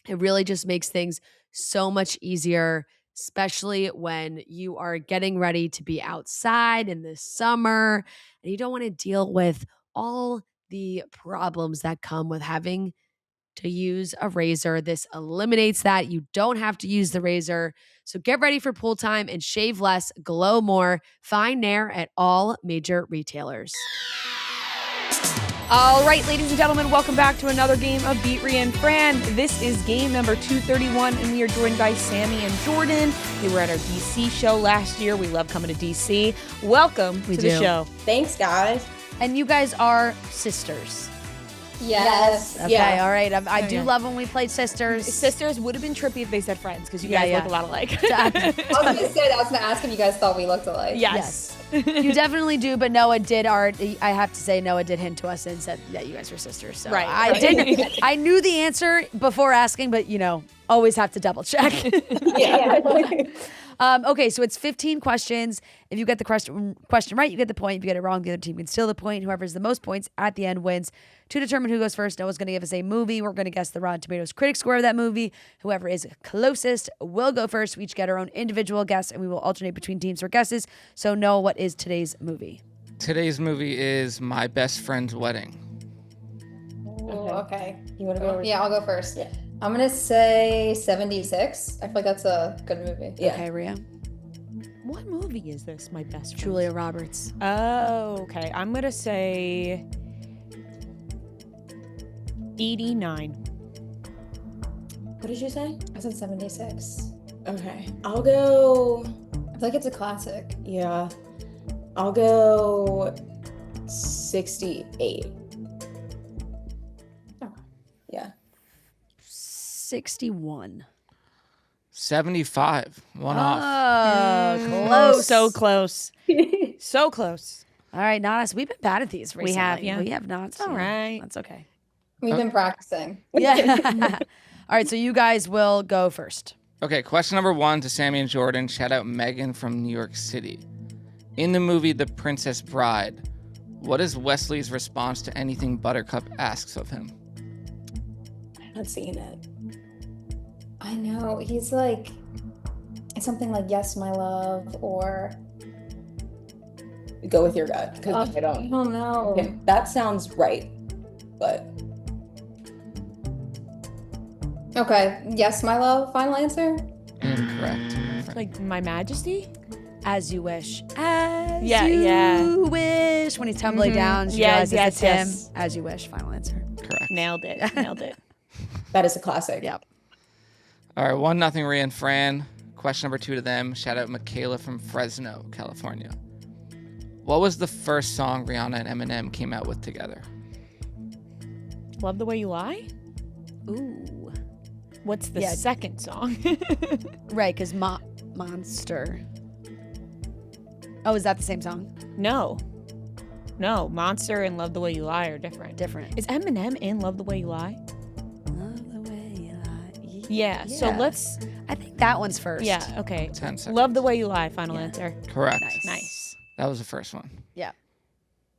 It really just makes things so much easier, especially when you are getting ready to be outside in the summer and you don't want to deal with all the problems that come with having to use a razor. This eliminates that. You don't have to use the razor. So get ready for pool time and shave less, glow more. Find Nair at all major retailers. All right, ladies and gentlemen, welcome back to another game of Beat Ria and Fran. This is game number 231, and we are joined by Sammi and Jordan. They were at our DC show last year. We love coming to DC. Welcome to the show. Thanks, guys. And you guys are sisters. Yes. Okay, all right. I do love when we play sisters. Sisters would have been trippy if they said friends, because you guys look a lot alike. I was going to say that. I was going to ask if you guys thought we looked alike. Yes. You definitely do, but Noah did I have to say Noah did hint to us and said that you guys were sisters. So right. I knew the answer before asking, but always have to double check. Okay, so it's 15 questions. If you get the question right, you get the point. If you get it wrong, the other team can steal the point. Whoever has the most points at the end wins. To determine who goes first, Noah's going to give us a movie. We're going to guess the Rotten Tomatoes critic score of that movie. Whoever is closest will go first. We each get our own individual guess, and we will alternate between teams for guesses. So, Noah, what is today's movie? Today's movie is My Best Friend's Wedding. Okay. You want to go? Yeah, I'll go first. Yeah. I'm going to say 76. I feel like that's a good movie. Yeah. Okay, Ria. What movie is this, My Best Friend? Julia Roberts. Oh, okay. I'm going to say 89. What did you say? I said 76. Okay. I'll go... I feel like it's a classic. Yeah. I'll go 68. Oh. Yeah. 61. 75. One off. Oh, close. So close. So close. All right, not us. We've been bad at these recently. We have, yeah. We have not. It's all right. That's okay. We've been practicing. Yeah. All right, so you guys will go first. Okay, question number 1 to Sammi and Jordan. Shout out Megan from New York City. In the movie The Princess Bride, what is Wesley's response to anything Buttercup asks of him? I haven't seen it. I know. He's like, it's something like, yes, my love, or... Go with your gut, because I don't know. Okay, that sounds right, but... Okay, yes, my love, final answer? Incorrect. Like, My Majesty? As you wish. As Yeah, you yeah. wish. When he's tumbling down, she realizes it's him. As you wish. Final answer. Correct. Nailed it. that is a classic. Yep. All right, 1-0 Ria and Fran. Question number 2 to them. Shout out Michaela from Fresno, California. What was the first song Rihanna and Eminem came out with together? Love the Way You Lie? Ooh. What's the second song? Right, because Monster. Oh, is that the same song? No, Monster and Love the Way You Lie are different. Different. Is Eminem in Love the Way You Lie? Love the way you lie. Yeah. So Yeah. let's. I think that one's first. Yeah. Okay. 10 seconds. Love the Way You Lie. Final Yeah. answer. Correct. Nice. That was the first one. Yeah.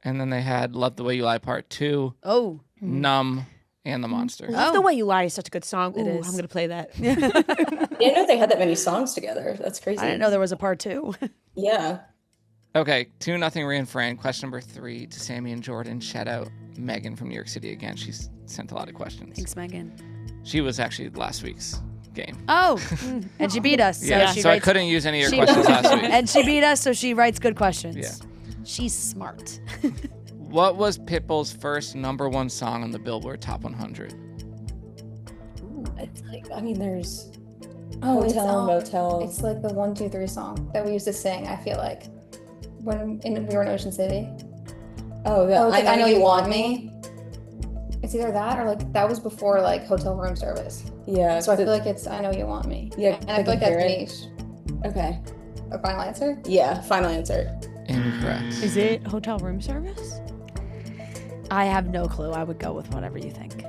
And then they had Love the Way You Lie Part 2, Oh. Numb, and The Monster. Love the Way You Lie is such a good song. It Ooh, is. I'm gonna play that. I didn't know they had that many songs together. That's crazy. I didn't know there was a part 2. Yeah. Okay, 2-0 Ria and Fran. Question number 3 to Sammi and Jordan. Shout out Megan from New York City again. She's sent a lot of questions. Thanks, Megan. She was actually last week's game. Oh, and she beat us. Yeah, she so I writes, couldn't use any of she- your questions last week. and she beat us, so she writes good questions. Yeah. She's smart. What was Pitbull's first #1 song on the Billboard Top 100? It's like, I mean, there's Oh, it's, Hotel, Motel. It's like the 1, 2, 3 song that we used to sing. I feel like when we were in Ocean City. Oh, the It's like, I know you want me. It's either that or like that was before like hotel room service. Yeah. So I feel like it's I know you want me. Yeah, And I feel like hear that's it. niche. Okay. A final answer? Yeah. Final answer. Incorrect. Is it hotel room service? I have no clue. I would go with whatever you think.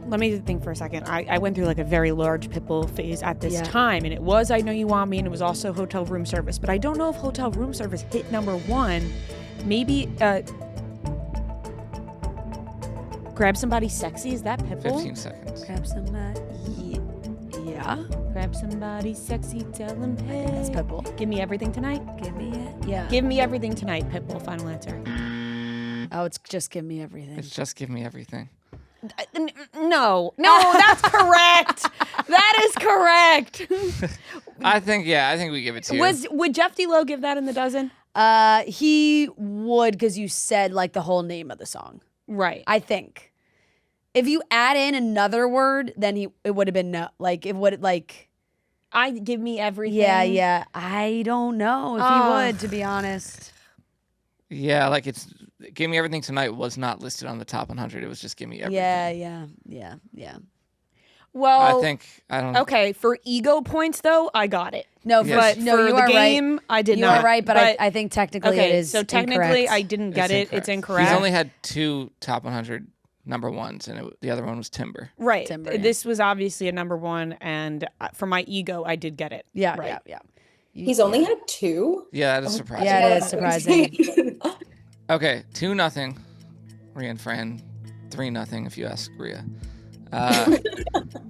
Let me think for a second. I went through like a very large Pitbull phase at this Yeah. time, and it was I Know You Want Me, and it was also hotel room service. But I don't know if hotel room service hit #1. Maybe Grab Somebody Sexy. Is that Pitbull? 15 seconds. Grab somebody. Yeah. Grab somebody sexy, tell them, hey. That's Pitbull. Give me everything tonight. Give me it. Yeah. Give me everything tonight, Pitbull. Final answer. Oh, it's just give me everything. It's Just Give Me Everything. No, that's correct. That is correct. I think we give it to you. Would Jeff D. Lowe give that in the dozen? He would because you said like the whole name of the song. Right. I think. If you add in another word, then it would have been no. Like it would like. I Give Me Everything. Yeah. I don't know if he would, to be honest. Yeah, like it's Give Me Everything Tonight was not listed on the top 100. It was just Give Me Everything. Yeah. Well, I don't. okay. For ego points, though, I got it. No, Yes. But no, for you the are game, right. I did You not. are right, but I think technically okay, it is. so technically, incorrect. I didn't get it. It's incorrect. He's only had 2 top 100 #1s, and the other one was Timber. Right. Timber, yeah. This was obviously a #1, and for my ego, I did get it. Yeah, right. yeah. He's only had 2. Yeah, that is surprising. Yeah, it is surprising. Okay, 2-0 Ria and Fran. 3-0 if you ask Ria.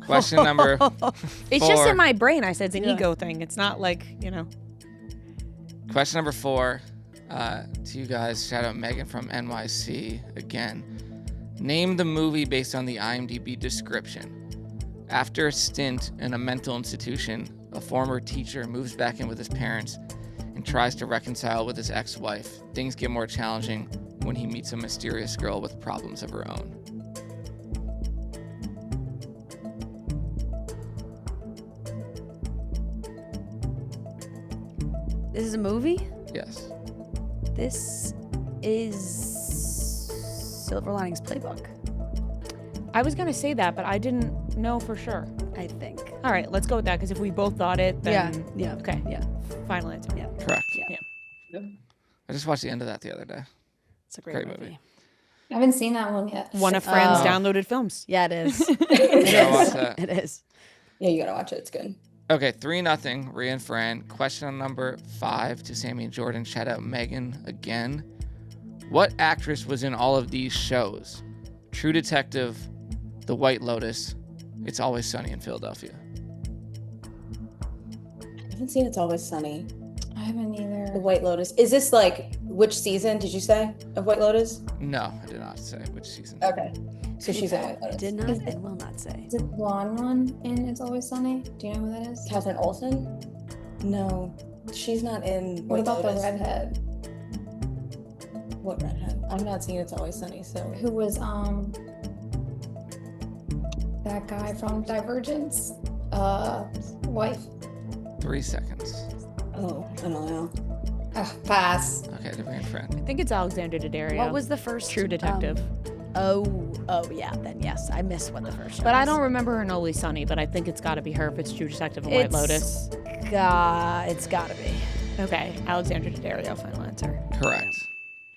Question number It's just 4. in my brain. I said it's an Yeah. ego thing. It's not like, Question number 4 to you guys. Shout out Megan from NYC again. Name the movie based on the IMDb description. After a stint in a mental institution, a former teacher moves back in with his parents and tries to reconcile with his ex-wife. Things get more challenging when he meets a mysterious girl with problems of her own. This is a movie? Yes. This is Silver Linings Playbook, I was going to say that, but I didn't know for sure. I think. All right, let's go with that, because if we both thought it, then. Yeah. Okay. Yeah. Final answer. Yeah. Correct. Yeah. I just watched the end of that the other day. It's a great, Great movie. movie. I haven't seen that one yet. One of Friends Oh. downloaded films. Yeah, it is. You gotta watch that. It is. Yeah, you gotta watch it. It's good. Okay, 3-0 Ria and Fran. Question number 5 to Sammi and Jordan. Shout out Megan again. What actress was in all of these shows? True Detective, The White Lotus, It's Always Sunny in Philadelphia. I haven't seen It's Always Sunny. I haven't The either. White Lotus. Is this like which season did you say of White Lotus? No, I did not say which season. Okay. So she's in White Lotus. Did not Is it- and will not say. Is it the blonde one in It's Always Sunny? Do you know who that is? Catherine Olsen? No, she's not in What White about Lotus. the redhead? What redhead? I've not seen It's Always Sunny, so. Who was that guy from Divergence? Wife. 3 seconds. Oh, I don't know. Pass. Okay, to Ria and Fran. I think it's Alexander Daddario. What was the first? True Detective? Oh, yeah. Then yes, I missed what the first show But I was. don't remember her in Always Sunny, but I think it's got to be her if it's True Detective and White It's- Lotus. It's gotta be. Okay, Alexander Daddario, final answer. Correct.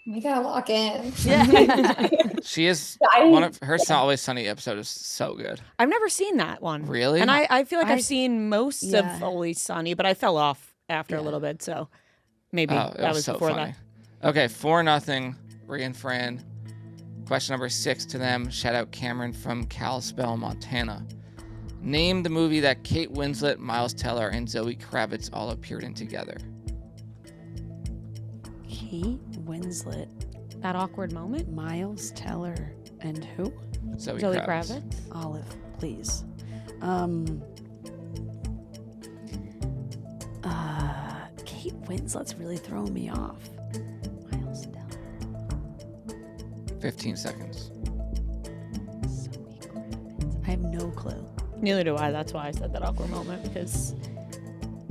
We gotta lock in. Yeah. She is I- one of her Always Sunny episode is so good. I've never seen that one. Really? And I feel like I've seen most yeah. of Always Sunny, but I fell off after a little bit, so maybe Oh, it that was so before funny. that. Okay, 4-0. Ria and Fran. Question number 6 to them. Shout out Cameron from Kalispell, Montana. Name the movie that Kate Winslet, Miles Teller, and Zoe Kravitz all appeared in together. Kate Winslet. That awkward moment? Miles Teller and who? Zoe Zoe Kravitz. Kravitz. Olive, please. Kate Winslet's really throwing me off. Miles Teller. 15 seconds. Zoe Kravitz. I have no clue. Neither do I. That's why I said that awkward moment, because,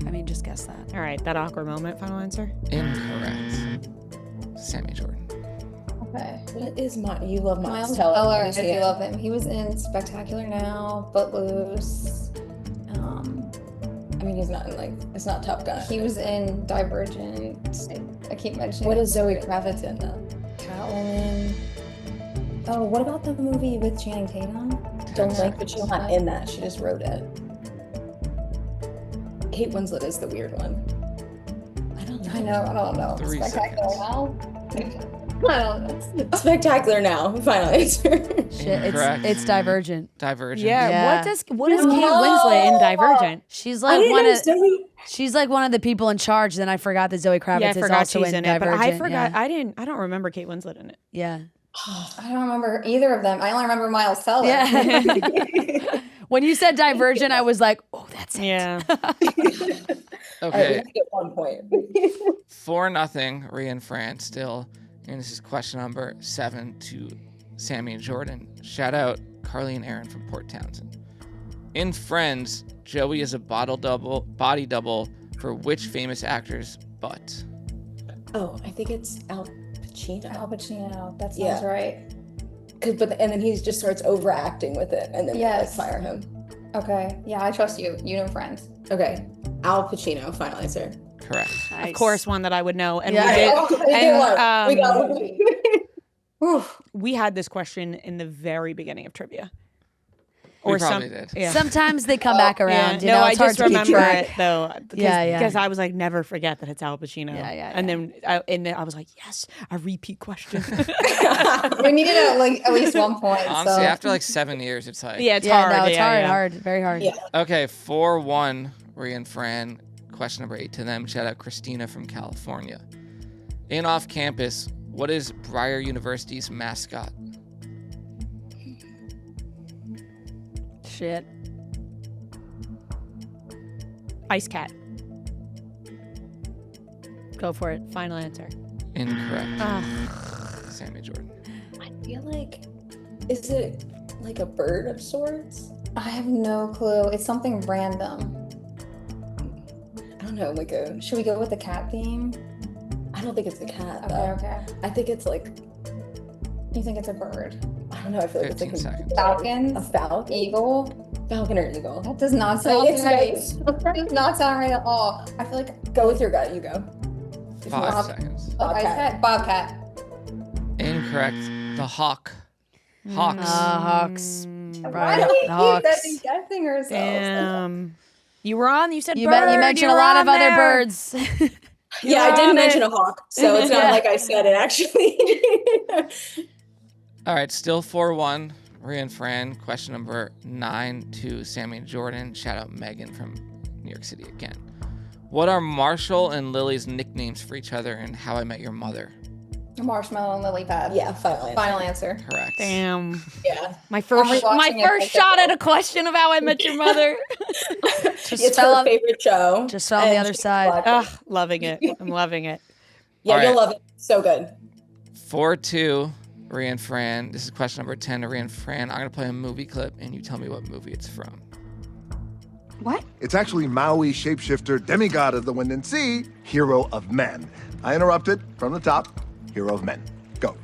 I mean, just guess that. all right, that awkward moment, final answer? Incorrect. Sammi Jordan. Okay. What is you love Miles Miles Teller, Teller? I do love him. He was in Spectacular Now, Footloose. I mean, he's not in it's not Top Gun. He was in Divergent. I keep mentioning. What it. is Zoe Kravitz in though? Catwoman. Oh, what about the movie with Channing Tatum? Don't like, but she's not in that. She just wrote it. Kate Winslet is the weird one. I don't know. I don't know. 3 Spectacular seconds. Now? I don't know. Spectacular Now. Final answer. Shit, Incorrect. it's Divergent. Divergent. Yeah. Yeah. What is Kate Winslet in Divergent? She's I like didn't one know of Zoe. she's like one of the people in charge. Then I forgot that Zoe Kravitz Yeah, I is forgot also she's in in it, but Divergent. I forgot. Yeah. I don't remember Kate Winslet in it. Yeah. I don't remember either of them. I only remember Miles Teller. Yeah. When you said Divergent, I was like, oh, that's it. Yeah. All right, we Okay, have to get 1 point. 4-0. Ria and Fran still. And this is question number 7 to Sammi and Jordan. Shout out Carly and Aaron from Port Townsend. In Friends, Joey is a body double for which famous actor's butt? Oh, I think it's Al Pacino. Al Pacino. That sounds Yeah. right. And then he just starts overacting with it, and then they Yes. fire him. Okay. Yeah, I trust you. You know Friends. Okay, Al Pacino. Final answer. Correct. Of course, one that I would know. And Yeah. we did. Oh, I did one. We got um, one. Oof. We had this question in the very beginning of trivia. We probably did. Yeah. Sometimes they come back around. Yeah. You know, No, I it's hard just to keep remember track. it though. Because, Yeah, yeah. Because I was like, never forget that it's Al Pacino. Yeah. And then I was like, yes, a repeat question. We needed at least 1 point. Honestly, so. after like 7 years, it's like. Yeah, it's Yeah, hard. no, it's yeah, hard, yeah. hard, very hard. Yeah. Okay, 4-1. Ria and Fran. Question number 8 to them. Shout out Christina from California. In Off Campus, what is Breyer University's mascot? Shit. Ice Cat. Go for it. Final answer. Incorrect. Ah. Sammi Jordan. I feel like, is it like a bird of sorts? I have no clue. It's something random. I don't know, like a. Should we go with the cat theme? I don't think it's a cat. Okay, Though. okay. I think it's like. You think it's a bird? I don't know. I feel like it's 15 like seconds. Falcon? a falcon, Eagle? falcon or eagle. That does not sound It's right. right. That does not sound right at all. I feel like Go with your gut. You go. 5 seconds. Bobcat. Bobcat. Incorrect. The hawk. Hawks. Hawks. Why Right. do we The Hawks. keep guessing ourselves? Damn. You were on. You said You, bird. you mentioned were a lot on of other there. birds. Yeah, I You're did on mention it. a hawk, so it's not Yeah. like I said it actually. All right, still 4-1. Ria and Fran. Question number 9 to Sammi and Jordan. Shout out Megan from New York City again. What are Marshall and Lily's nicknames for each other in How I Met Your Mother? Marshmallow and lily pad. Yeah, final answer. Final answer. Correct. Damn. Yeah. My first rewatching it like shot that. at a question of How I Met Your Mother. It's fell her on- favorite show. just fell on the and other she's side. black. Ugh, loving it. I'm loving it. Yeah, All you'll right. love it. So good. 4-2. Ria and Fran. This is question number 10 to Ria and Fran. I'm going to play a movie clip, and you tell me what movie it's from. What? It's actually Maui shapeshifter, demigod of the wind and sea, hero of men. I interrupted from the top, hero of men. Go.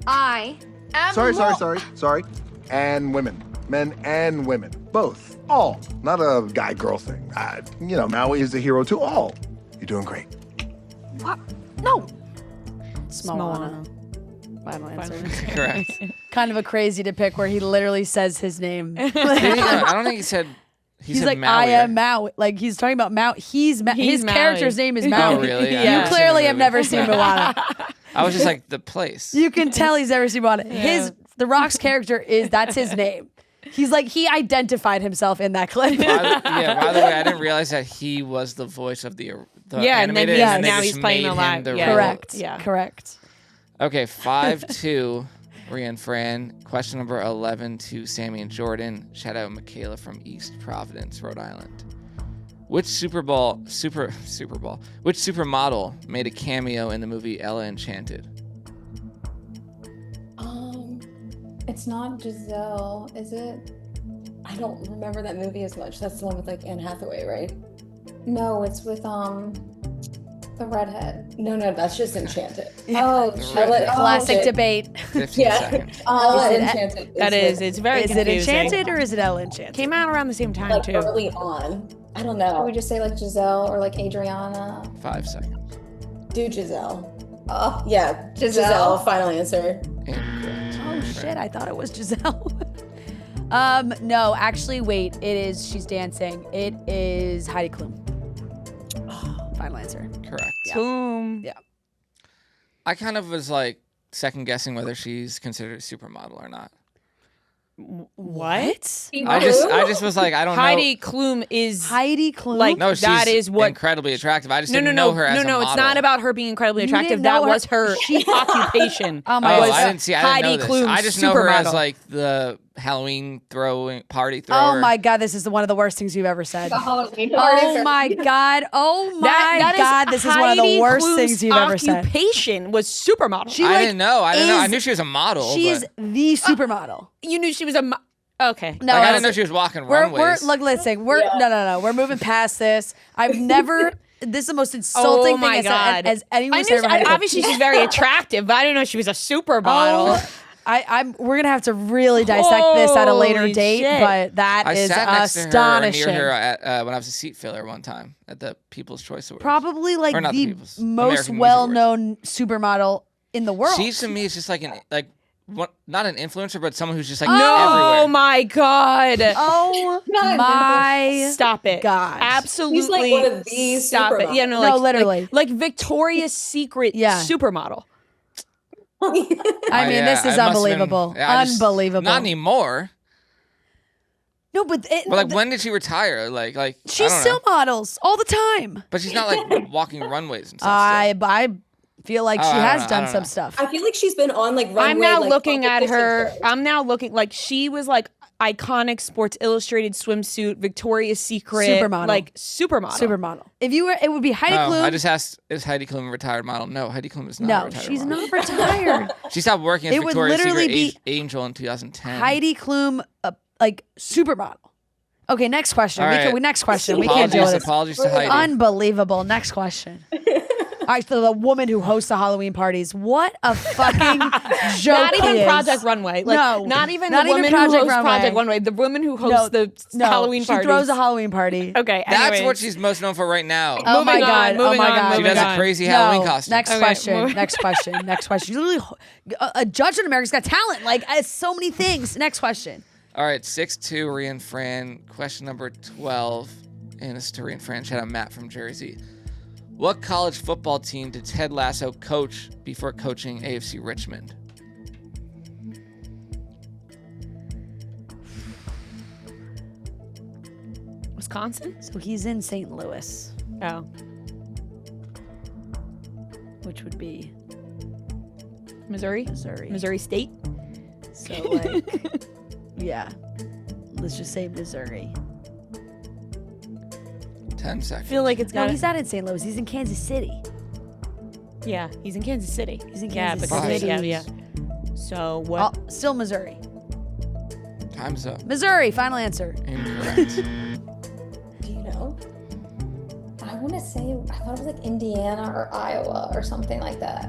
I am Sorry. And women. Men and women. Both. All. Not a guy-girl thing. Maui is the hero to all. You're doing great. What? No, It's Moana. Final answer. Correct. Kind of a crazy to pick where he literally says his name. I don't think he said. He's said like, Maui, I am Maui. Like, he's talking about Maui. His Maui. character's name is Maui. Oh, really? Yeah. You I've never clearly seen have the never movie. seen Moana. I was just like the place. You can tell he's never seen Moana. The Rock's character that's his name. He's like, he identified himself in that clip. By the way, I didn't realize that he was the voice of the animated. and then they now just he's playing made the him live. the Yeah. role. Correct. Yeah. Correct. Okay, 5-2, Ria and Fran. Question number 11 to Sammi and Jordan. Shout out Michaela from East Providence, Rhode Island. Which which supermodel made a cameo in the movie Ella Enchanted? It's not Giselle, is it? I don't remember that movie as much. That's the one with like Anne Hathaway, right? No, it's with the redhead. No, that's just Enchanted. Oh, Classic debate. 15 seconds. Ella Is it- Enchanted. That is. It's very Is it confusing. Enchanted or is it Ella Enchanted? Came out around the same time, like too. early on. I don't know. Should we just say like Giselle or like Adriana? 5 seconds. Do Giselle. Oh, yeah, Giselle. Final answer. Incorrect. Oh shit! I thought it was Giselle. No, actually, wait. It is. She's dancing. It is Heidi Klum. Final answer. Correct. Boom. Yeah. I kind of was like second guessing whether she's considered a supermodel or not. What? I just was like, I don't know. Heidi Klum is Heidi Klum. like No, she's that is what incredibly attractive. I just no, didn't no, know her as a model. it's not about her being incredibly You attractive. didn't That know her- was her occupation. Oh my Oh, God. I didn't see. I didn't Heidi know this. Klum, I just know her as supermodel. like the Halloween party thrower. Oh my God! This is one of the worst things you've ever said. Halloween Oh my God! Oh my That is God! This is one of the Heidi worst Klum's things you've ever said. Occupation was supermodel. She I like didn't know. I didn't know. I is- knew she was a model. She is but, the supermodel. You knew she was a. Okay. No, like, I didn't know she was walking We're runways. look, listen. No. We're moving past this. I've never. This is the most insulting Oh my thing God. as anyone I said knew. about Heidi Klum. Obviously, she's very attractive, but I didn't know she was a supermodel. Oh, we're gonna have to really dissect this at a later Holy date, shit. but that I is sat next astonishing. to her or near her at, when I was a seat filler one time at the People's Choice Awards. Probably like Or not the People's, most American Music well-known supermodel in the world. She to me is just like not an influencer, but someone who's just like Oh everywhere. my God. Oh Not my Stop it. God. Absolutely. She's like one of these Stop it. supermodels. Yeah, no, No, like, literally. Like Victoria's Secret supermodel. I mean, Yeah, this is it must have been- unbelievable. yeah, I just- Unbelievable. Not anymore. No, but But like, when did she retire? Like I she don't still know. models all the time. But she's not like walking runways and stuff. I feel like she I don't has know, I done don't some know. stuff. I feel like she's been on like runway. I'm now like, looking at competition her. shows. I'm now looking like she was like iconic Sports Illustrated swimsuit, Victoria's Secret, Supermodel. like supermodel. Supermodel. If you were, it would be Heidi Oh, Klum. I just asked, is Heidi Klum a retired model? No, Heidi Klum is not a no, retired she's model. not retired. She stopped working as It would Victoria's literally Secret be Angel in 2010. Heidi Klum, like supermodel. Okay, next question. All right. Next question. We can't deal with this. Apologies to Heidi. Unbelievable. Next question. All right, so the woman who hosts the Halloween parties. What a fucking joke! Not even he is. Project Runway. Like, No, not even not the even woman who Project hosts Runway. Project Runway. The woman who hosts the Halloween she parties. throws a Halloween party. Okay, That's anyways. what she's most known for right now. Oh my Moving on, God! Oh moving my on, God! She moving does on. a crazy Halloween costume. Next Okay, question. move- Next question. Next question. She's literally a judge on America's Got Talent. Like so many things. Next question. All right, 6-2, Ria and Fran. Question number 12. And this is to Ria and Fran. Shout out Matt from Jersey. What college football team did Ted Lasso coach before coaching AFC Richmond? Wisconsin? So he's in St. Louis, Oh. which would be Missouri? Missouri. Missouri State? So like, yeah. Let's just say Missouri. 10 I seconds. feel like it's No, got he's not in St. Louis. He's in Kansas City. Yeah, he's in Kansas City. He's in Yeah, Kansas because City. yeah. So what? Still Missouri. Time's up. Missouri. Final answer. Incorrect. Do you know? I want to say I thought it was like Indiana or Iowa or something like that.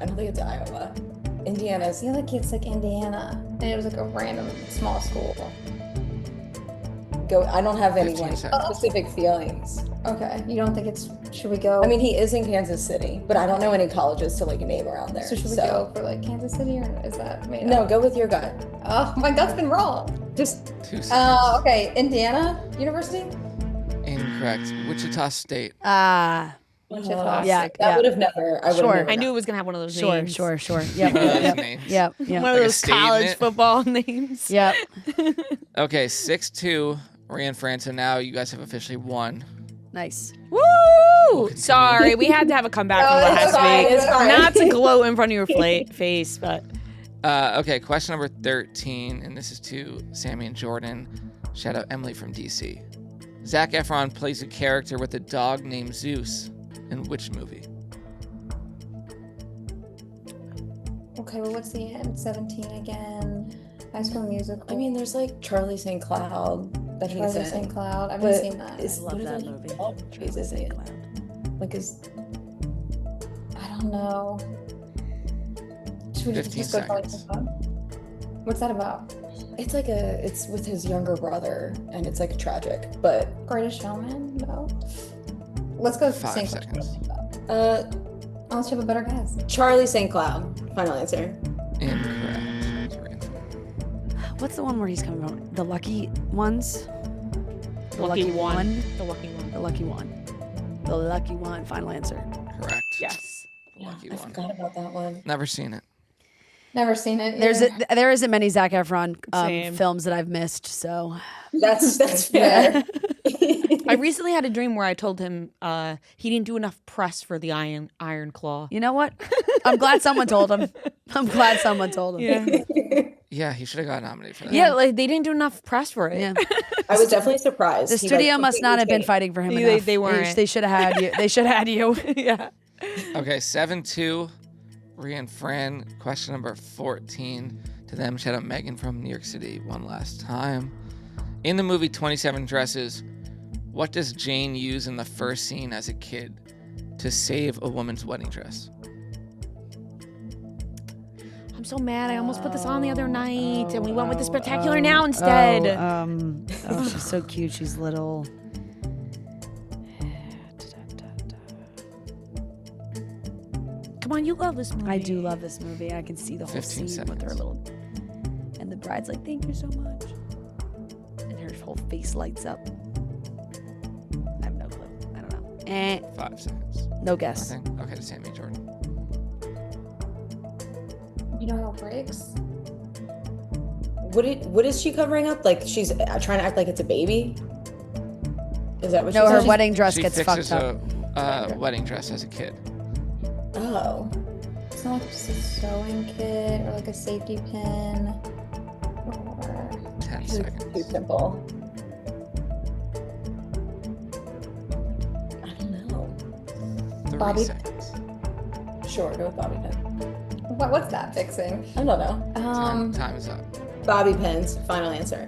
I don't think it's Iowa. Indiana's. I feel like it's like Indiana, and it was like a random small school. go. I don't have any 15 like seconds. specific feelings. Okay, you don't think it's? Should we go? I mean, he is in Kansas City, but I don't know any colleges to like name around there. so should we go for like Kansas City, or is that made No, up? go with your gut. Oh, my gut's been wrong. Just 2 seconds. Okay, Indiana University. Incorrect. Wichita State. Wichita. Yeah, that would have never. I would Sure. have I knew it was gonna have one of those sure, names. sure. Yep, One of those yep, names. yep, One yep, of Like a those college statement. football names. yep. Okay, 6-2. Ria and Fran. So now you guys have officially won. Nice. Woo! Sorry, we had to have a comeback from No, it's last fine, week. it's fine. Not to glow in front of your face, but Okay, question number 13, and this is to Sammi and Jordan. Shout out Emily from DC. Zac Efron plays a character with a dog named Zeus in which movie? Okay, well, what's the end? 17 again. High School Musical. I mean, there's like Charlie St. Cloud that he's Charlie in. St. Cloud. I haven't But seen that. is- I love what is that it? movie. Oh, Charlie is St. it? Cloud. Like is I don't know. Should we 15 just go Charlie seconds. St. Cloud? What's that about? it's with his younger brother and it's like tragic, but Greatest Showman? No. Let's go 5 St. seconds. Cloud. Unless you have a better guess. Charlie St. Cloud. Final answer. Incorrect. What's the one where he's coming from? The Lucky Ones? the lucky one. The lucky one. The Lucky One. The Lucky One. Final answer. Correct. Yes. Lucky I one. forgot about that one. Never seen it. Never seen it. There isn't many Zac Efron Same. films that I've missed, so That's fair. I recently had a dream where I told him he didn't do enough press for the Iron Claw. you know what? I'm glad someone told him. I'm glad someone told him. Yeah. Yeah, he should have got nominated for that. Yeah, like they didn't do enough press for it. Yeah. I was definitely surprised. The He, studio like, must not have been completely fighting for him They- enough. they weren't. They should have had you. They should have had you. yeah. Okay, 7-2. Ria and Fran. Question number 14 to them. Shout out Megan from New York City one last time. In the movie 27 Dresses, what does Jane use in the first scene as a kid to save a woman's wedding dress? I'm so mad. I almost put this on the other night, and we went with the Spectacular Now instead. She's so cute. She's little. Come on, you love this movie. I do love this movie. I can see the whole 15 scene with her seconds. little. And the bride's like, "Thank you so much," and her whole face lights up. I have no clue. I don't know. 5 seconds. No guess. Nothing? Okay, to Sammi Jordan. You know how it breaks? What is she covering up? Like she's trying to act like it's a baby? Is that what No, she her said? wedding dress She gets fixes fucked up. a wedding dress as a kid. Oh. It's not like just a sewing kit or like a safety pin. Or 10 Too seconds. simple. I don't know. 3 Bobby- seconds. Sure, go with bobby pin. what's that fixing? I don't know. Time is up. Bobby pins. Final answer.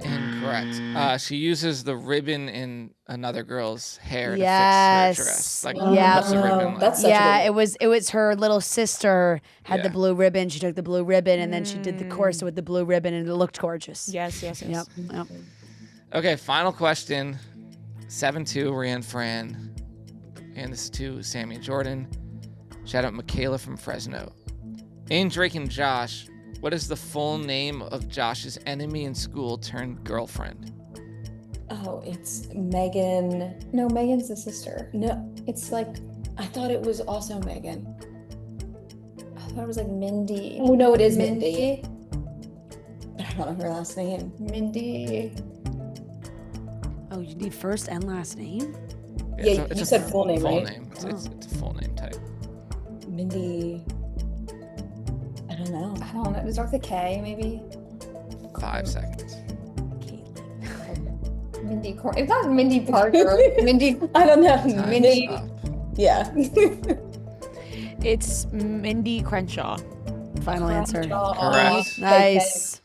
Incorrect. She uses the ribbon in another girl's hair to Yes. fix her dress. Like, Yeah. puts the ribbon, like- That's such Yeah, a good it was her little sister had the Yeah. blue ribbon. She took the blue ribbon and then she did the corset with the blue ribbon and it looked gorgeous. Yes, yes, yes. Yep. Okay, final question. 7-2, Ria and Fran. And this is to Sammi and Jordan. Shout out Michaela from Fresno. In Drake and Josh, what is the full name of Josh's enemy in school turned girlfriend? Oh, it's Megan. No, Megan's the sister. No, It's like, I thought it was also Megan. I thought it was like Mindy. Oh no, it is Mindy. But I don't know her last name. Mindy. Oh, you need first and last name? Yeah, you said full name, full right? name. It's a full name type. Mindy. I don't know. I don't know. Does it start with a K, maybe? 5 seconds. Mindy Cor. It's not Mindy Parker. Mindy. I don't know. Time's Mindy. up. Yeah. It's Mindy Crenshaw. Final answer. Correct. Nice.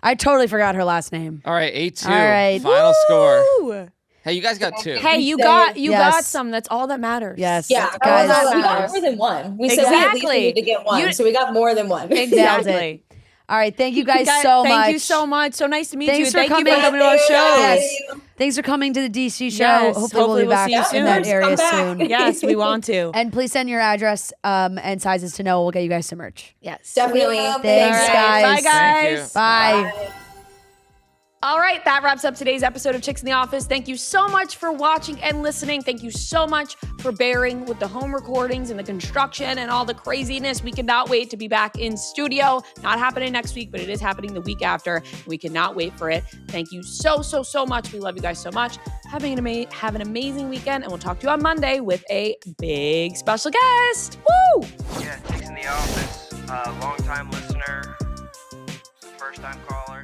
I totally forgot her last name. All right, 8-2. All right. Final score. Woo! Hey, you guys got 2. Hey, you Say- got Yes. some. That's all that matters. Yes. Yeah, Guys, we got matters. more than one. We said we at least Exactly. need to get one, You- so we got more than one. Nailed Exactly. All right. Thank you guys so much. Thank you so much. So nice to meet you. Thank you for coming to our show. Yes. Thanks for coming to the DC show. Yes, Hopefully we'll be back see you soon. in that area soon. Yes, we want to. And please send your address and sizes to Noah. We'll get you guys some merch. Yes. Definitely. Thanks, guys. Bye, guys. Bye. All right, that wraps up today's episode of Chicks in the Office. Thank you so much for watching and listening. Thank you so much for bearing with the home recordings and the construction and all the craziness. We cannot wait to be back in studio. Not happening next week, but it is happening the week after. We cannot wait for it. Thank you so much. We love you guys so much. Have an amazing weekend, and we'll talk to you on Monday with a big special guest. Woo! Yeah, Chicks in the Office, long-time listener, first-time caller.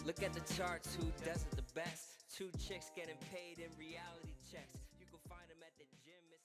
Look at the charts, who does it the best? 2 chicks getting paid in reality checks. You can find them at the gym.